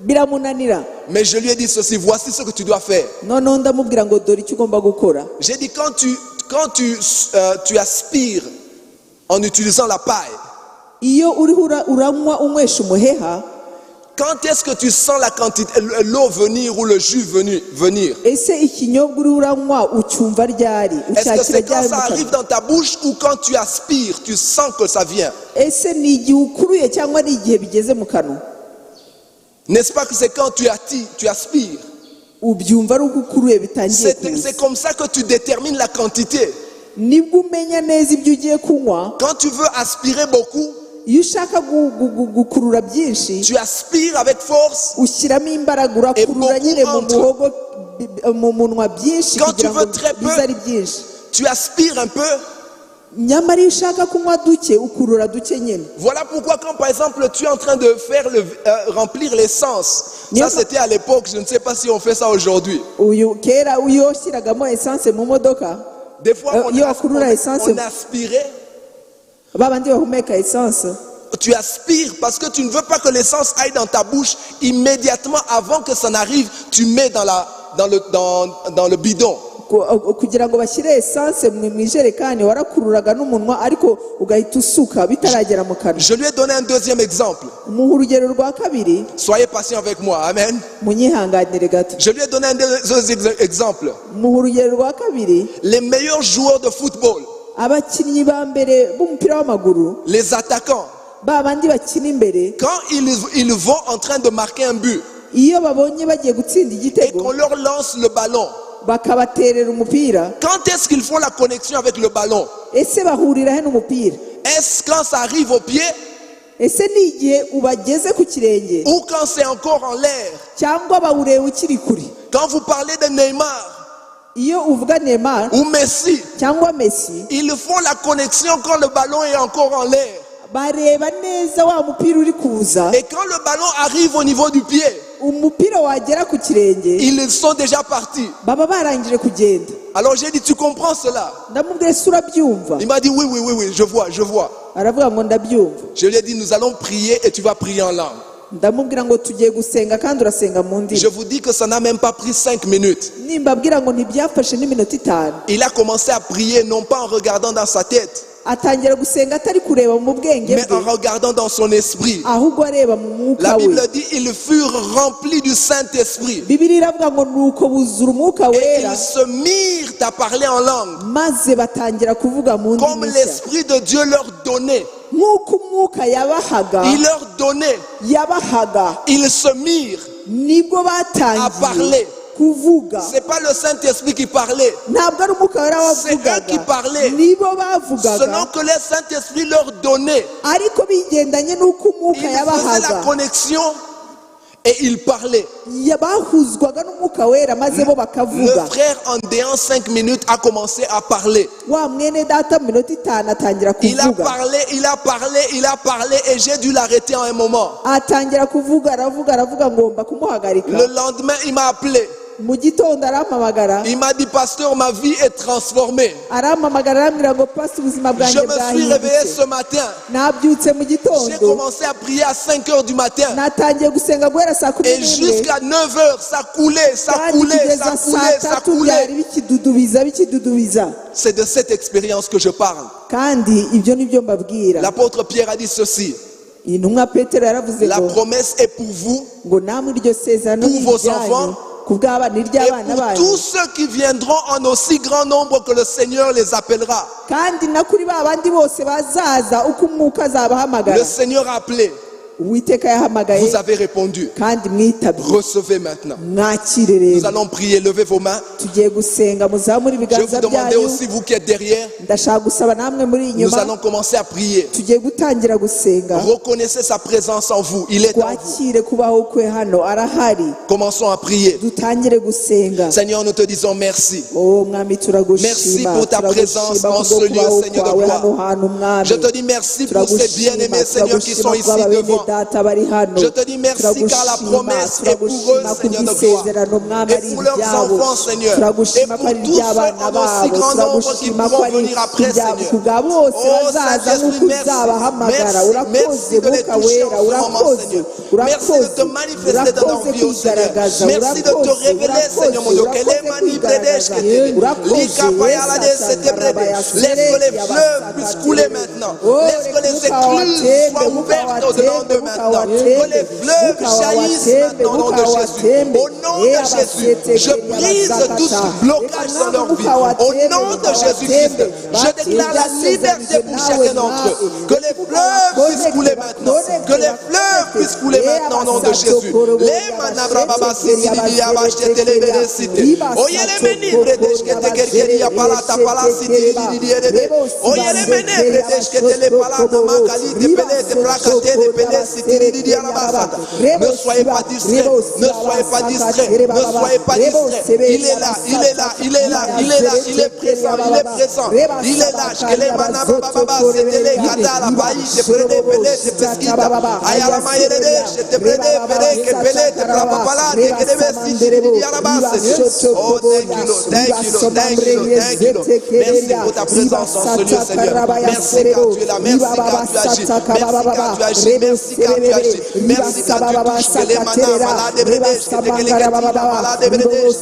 biramunanira. Mais je lui ai dit ceci, voici ce que tu dois faire. noneho ndamubwira ngo dore icyo ugomba gukora. J'ai dit, quand tu aspires en utilisant la paille, iyo uriho uranywa unywesha umuheha, quand est-ce que tu sens la quantité, l'eau venir ou le jus venir? ese ikinyobwa uriho uranywa ucyumva ryari? Est-ce que c'est quand ryari ça mu arrive kanwa? dans ta bouche ou quand tu aspires, tu sens que ça vient? ese ni igihe ukuruye cyangwa ni igihe bigeze mu kanwa? N'est-ce pas que c'est quand tu aspires? ubyumva ari uko ukuruye bitangiye kuza. C'est comme ça que tu détermines la quantité. nibwo umenya neza ibyo ugiye kunywa. Quand tu veux aspirer beaucoup, iyo ushaka gukurura byinshi tu aspires avec force. ushyiramo imbaraga urakurura nyine mu muhogo mu munwa byinshi Quand tu kugira ngo veux très peu, bize ari byinshi. tu aspires un peu. nyamara iyo ushaka kunywa duke ukurura duke nyine. Voilà pourquoi quand par exemple tu es en train de faire remplir l'essence, ça c'était à l'époque, je ne sais pas si on fait ça aujourd'hui. uyu kera iyo washyiragamo esanse mu modoka Des fois on aspirait. babandi bahumeka esanse. Tu aspires parce que tu ne veux pas que l'essence aille dans ta bouche immédiatement avant que ça n'arrive, tu mets dans le bidon. kugira ngo bashyire esanse mu ijerekani warakururaga n'umunwa ariko ugahita usuka bitaragera mu kanwa. Je lui ai donné un deuxième exemple. muha urugero rwa kabiri. Soyez patient avec moi, amen. munyihanganire gato. Je lui ai donné un deuxième exemple. muha urugero rwa kabiri. Les meilleurs joueurs de football, abakinnyi ba mbere b'umupira w'amaguru, les attaquants, ba bandi bakina imbere, quand ils vont en train de marquer un but iyo babonye bagiye gutsinda et igitego qu'on leur lance le ballon, bakabaterera umupira, quand est-ce qu'ils font la connexion avec le ballon? ese bahurira he n'umupira? Est-ce quand ça arrive au pied ese ni igihe ubageze ku kirenge ou quand c'est encore en l'air? cyangwa bawureba ukiri kure? Quand vous parlez de Neymar iyo uvuga Neymar ou Messi, cyangwa Messi, ils font la connexion quand le ballon est encore en l'air. bareba neza wa mupira uri kuza, Et quand le ballon arrive au niveau du pied, umupira wagera ku kirenge ils sont déjà partis. baba barangije kugenda. Alors j'ai dit, tu comprends cela? Ndamubwiye ese urabyumva? Il m'a dit, oui, je vois. Aravuga ngo ndabyumva. Je lui ai dit, nous allons prier et tu vas prier en langue. Ndamubwira ngo tugiye gusenga kandi urasenga mu Je ndimi. vous dis que ça n'a même pas pris 5 minutes. Nimbabwira ngo ntibyafashe n'iminota 5. Il a commencé à prier non pas en regardant dans sa tête, Atangira gusenga atari kureba mu bwenge mais en bwe, regardant dans son esprit. ahubwo areba mu mwuka La we. Bible dit, ils furent remplis du Saint-Esprit. Bibiliya iravuga ngo nuko buzura umwuka Et wera ils se mirent à parler en langue, maze batangira kuvuga mu comme ndimi nshya. l'Esprit de Dieu leur donnait. Nk'uko umwuka yabahaga Il leur donnait. Ils se mirent nibwo à batangiye parler. kuvuga. C'est pas le Saint-Esprit qui parlait, Ntabwo ari umwuka wera c'est eux qui wavugaga, parlaient, nibo bavugaga, selon que le Saint-Esprit leur donnait. ariko bigendanye n'uko umwuka Ils faisaient la yabahaga. connexion et ils parlaient. Bahuzwaga n'umwuka wera maze bo Le bakavuga. frère, en déant 5 minutes, a commencé à parler. Wa mwene data mu minota 5 atangira Il a kuvuga, parlé et j'ai dû l'arrêter à un moment. atangira kuvuga, aravuga ngomba kumuhagarika. Le lendemain, il m'a appelé. Mu gitondo arampamagara, Il m'a dit, pasteur, ma vie est transformée. arampamagara arambwira ngo pasi ubuzima Je bwanjye me suis réveillé bwahindutse. ce matin. Nabyutse mu J'ai gitondo, commencé à prier à 5 heures du matin. natangiye gusenga guhera saa kumi Et n'imwe, jusqu'à 9 heures, ça coulait, kandi kugeza saa tatu byari bikidudubiza. C'est de cette expérience que je parle. Kandi ibyo nibyo mbabwira. L'apôtre Pierre a dit ceci. Intumwa Petero yaravuze La ngo promesse est pour vous ngo namwe iryo sezerano pour ni vos iryanyu, enfants, ku bw'abana et iry'abana pour banyu, tous ceux qui viendront en aussi grand nombre que le Seigneur les appellera. kandi na kuri ba bandi bose bazaza uko umwuka azabahamagara. Le Seigneur a appelé. Uwiteka yahamagaye Vous avez répondu. kandi mwitabye. Recevez maintenant. Mwakire Nous rero, allons prier. Levez vos mains. tugiye gusenga, muzamure Je vais ibiganza vous demander byanyu. aussi, vous qui êtes derrière, Ndashaka gusaba namwe muri nous inyuma, allons commencer à prier. tugiye gutangira gusenga. Reconnaissez sa présence en vous. Il est en vous. Twakire kubaho kwe hano, arahari. Commençons à prier. Dutangire gusenga. Seigneur, nous te disons merci. Oh mwami, turagushima, Merci pour ta présence turagushima en ce kubwo lieu, kubaho Seigneur de kwawe gloire. hano hantu mwami. Je te dis merci pour ces bien-aimés, Seigneur, qui sont ici turagushima devant. kubaba bene data bari hano. Je te dis merci car la promesse est pour eux, Seigneur de gloire. Et pour leurs enfants, Seigneur. Et pour tous ceux en aussi grand nombre qui pourront venir après, Seigneur. Oh Saint-Esprit, merci de les toucher en ce moment, Seigneur. Merci de te manifester dans leur vie, oh Seigneur. Merci de te révéler, Seigneur mon Dieu. Laisse que les fleuves puissent couler maintenant. Laisse que les écluses soient ouvertes au-dedans de maintenant. Que les fleuves jaillissent maintenant au nom de Jésus. Au nom de Jésus, je brise tout blocage dans leur vie. Au nom de Jésus-Christ, je déclare la liberté pour chacun d'entre eux. Que les fleuves puissent couler maintenant. Que les fleuves puissent couler maintenant au nom de Jésus. Les manabrababa sidi abachete les bénécités. Oyele meni bredesh que te kerkeria palata palasiti didiere. Oyele meni bredesh que te le palata makali te pele te placate de pele siti didiere basata. Ne soyez pas distrait, ne soyez pas distrait, ne soyez pas distrait. Il est là, il est là, il est là, il est là, il est présent, il est présent. Il est là, je les manababa, c'était les gata la baï, te prene pele te pesquita. Ayala mayere, je te prene pele que pele te prapapala, te kede siti didiere basata. Oh, thank you, Lord, thank you, Lord, thank you, Lord, thank you, Lord. Merci pour ta présence en ce lieu, Seigneur. Merci car tu es là, merci car tu agis, merci car tu agis, merci car tu agis, merci car tu touches que les manas malades bredesh, que te keleketi malade bredesh.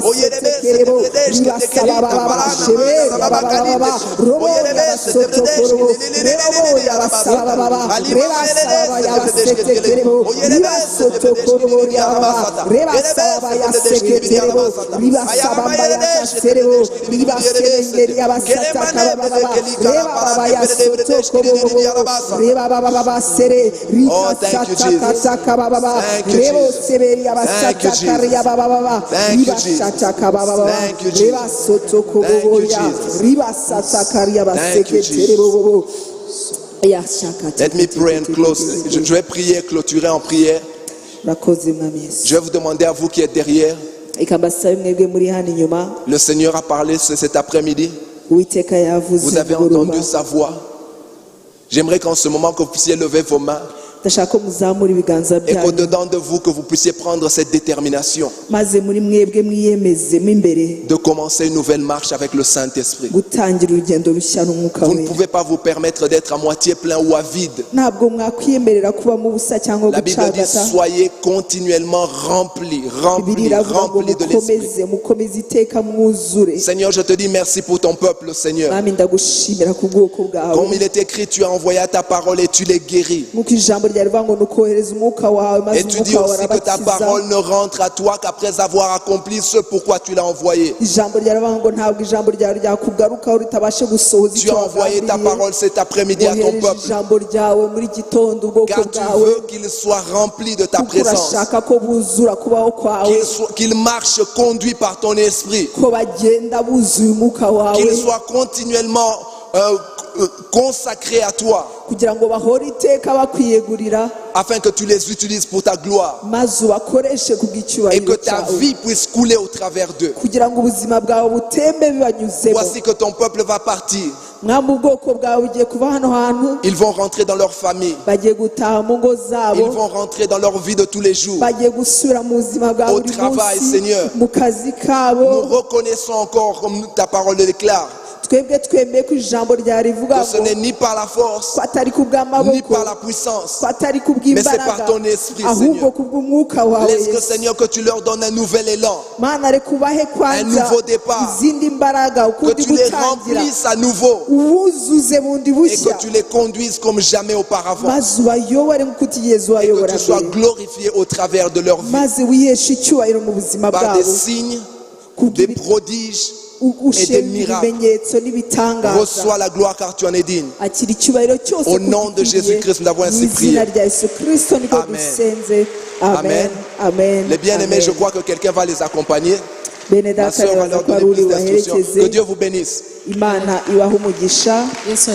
Oyerebe se te bredesh, que te kelita palana malade babakalidesh. Oyerebe se te bredesh, que te lelelelelele yarabasata. Alima mayelele se te bredesh, que te keleketi. Oyerebe se te bredesh, que te keleketi yarabasata. Oyerebe se te bredesh, que te keleketi yarabasata. Ayama mayelele se te bredesh, que te keleketi yarabasata. Kele mane bredesh, kelika la palade bredesh, que te keleketi yarabasata. Oh, thank you, Jesus. Thank you, Jesus. Thank you, Jesus. Thank you, Jesus. Thank you, Jesus. Thank you, Jesus. Thank you, Jesus. Let me pray and close. Je vais prier, clôturer en prière. Je vais vous demander à vous qui êtes derrière. Le Seigneur a parlé cet après-midi. Vous avez entendu sa voix. J'aimerais qu'en ce moment que vous puissiez lever vos mains ndashaka ko muzamura ibiganza Et byanyu qu'au-dedans de vous, que vous puissiez prendre cette détermination maze muri mwebwe mwiyemezemo imbere de commencer une nouvelle marche avec le Saint-Esprit. gutangira urugendo rushya n'umwuka Vous ne wera pouvez pas vous permettre d'être à moitié plein ou à vide. ntabwo mwakwiyemerera kuba mu busa cyangwa La Bible dit gucagata soyez continuellement remplis, Bibiliya remplis, iravuga ngo remplis de l'Esprit. mukomeze iteka mwuzure Seigneur, je te dis merci pour ton peuple, Seigneur. mwami ndagushimira ku bwoko bwawe Comme il est écrit, tu as envoyé ta parole et tu les guéris. nk'uko ijambo ryawe rivuga ngo nukohereza umwuka wawe maze Et tu dis umwuka wawe aussi que ta arabakiza parole ne rentre à toi qu'après avoir accompli ce pourquoi tu l'as envoyé. ijambo ryawe rivuga ngo ntabwo ijambo ryawe ryakugarukaho ritabashe gusohoza Tu icyo as envoyé ta wagambiriye parole cet après-midi à ton wohereje peuple. ijambo ryawe muri gitondo ubwoko Car tu bwawe veux qu'ils soient remplis de ta kuko présence. urashaka ko buzura kubaho kwawe Qu'ils marchent conduits par ton esprit. ko bagenda buzuye umwuka wawe Qu'ils soient continuellement consacrés à toi. kugira ngo bahore iteka bakwiyegurira Afin que tu les utilises pour ta gloire. maze ubakoreshe Et kubw'icyubahiro que ta cyawe vie puisse couler au travers d'eux. kugira ngo ubuzima bwawe butembe bibanyuzemo Voici que ton peuple va partir. mwami ubwoko bwawe bugiye kuva hano hantu Ils vont rentrer dans leur famille. bagiye gutaha mu ngo Ils zabo vont rentrer dans leur vie de tous les jours. bagiye gusubira mu buzima bwa Au buri travail, munsi Seigneur. mu kazi Nous kabo reconnaissons encore, comme ta parole le déclare, twebwe twemeye ko ijambo ryawe rivuga que ce ngo n'est ni par la force, ko atari ku ni bw'amaboko par la puissance, ko atari ku mais c'est bw'imbaraga par ton esprit, ahubwo Seigneur. ku bw'umwuka wawe Laisse que, Yesu. Seigneur, que tu leur donnes un nouvel élan, mana reka ubahe kwanza nouveau départ. izindi mbaraga que ukundi tu les gutangira remplisses à nouveau uwuzuze bundi et bushya que tu les conduises comme jamais auparavant. maze ubayobore nk'uko utigeze Et que ubayobora tu sois mbere glorifié au travers de leur vie maze wiheshe icyubahiro mu buzima par des bwabo signes, des prodiges. ushinga miracles. ibimenyetso n'ibitangaza Reçois la gloire car tu en es digne. akira icyubahiro cyose Au nom de kugikwiriye. Jésus-Christ, nous avons ainsi Mu izina prié. rya Yesu Kristo niko Amen. dusenze amen Amen. amen Les bien-aimés, amen. je crois que quelqu'un va les accompagner. bene Ma data soeur va nibaza leur ko ari donner uri plus d'instructions. bubaherekeze Que Dieu vous bénisse. imana ibaha umugisha Yesu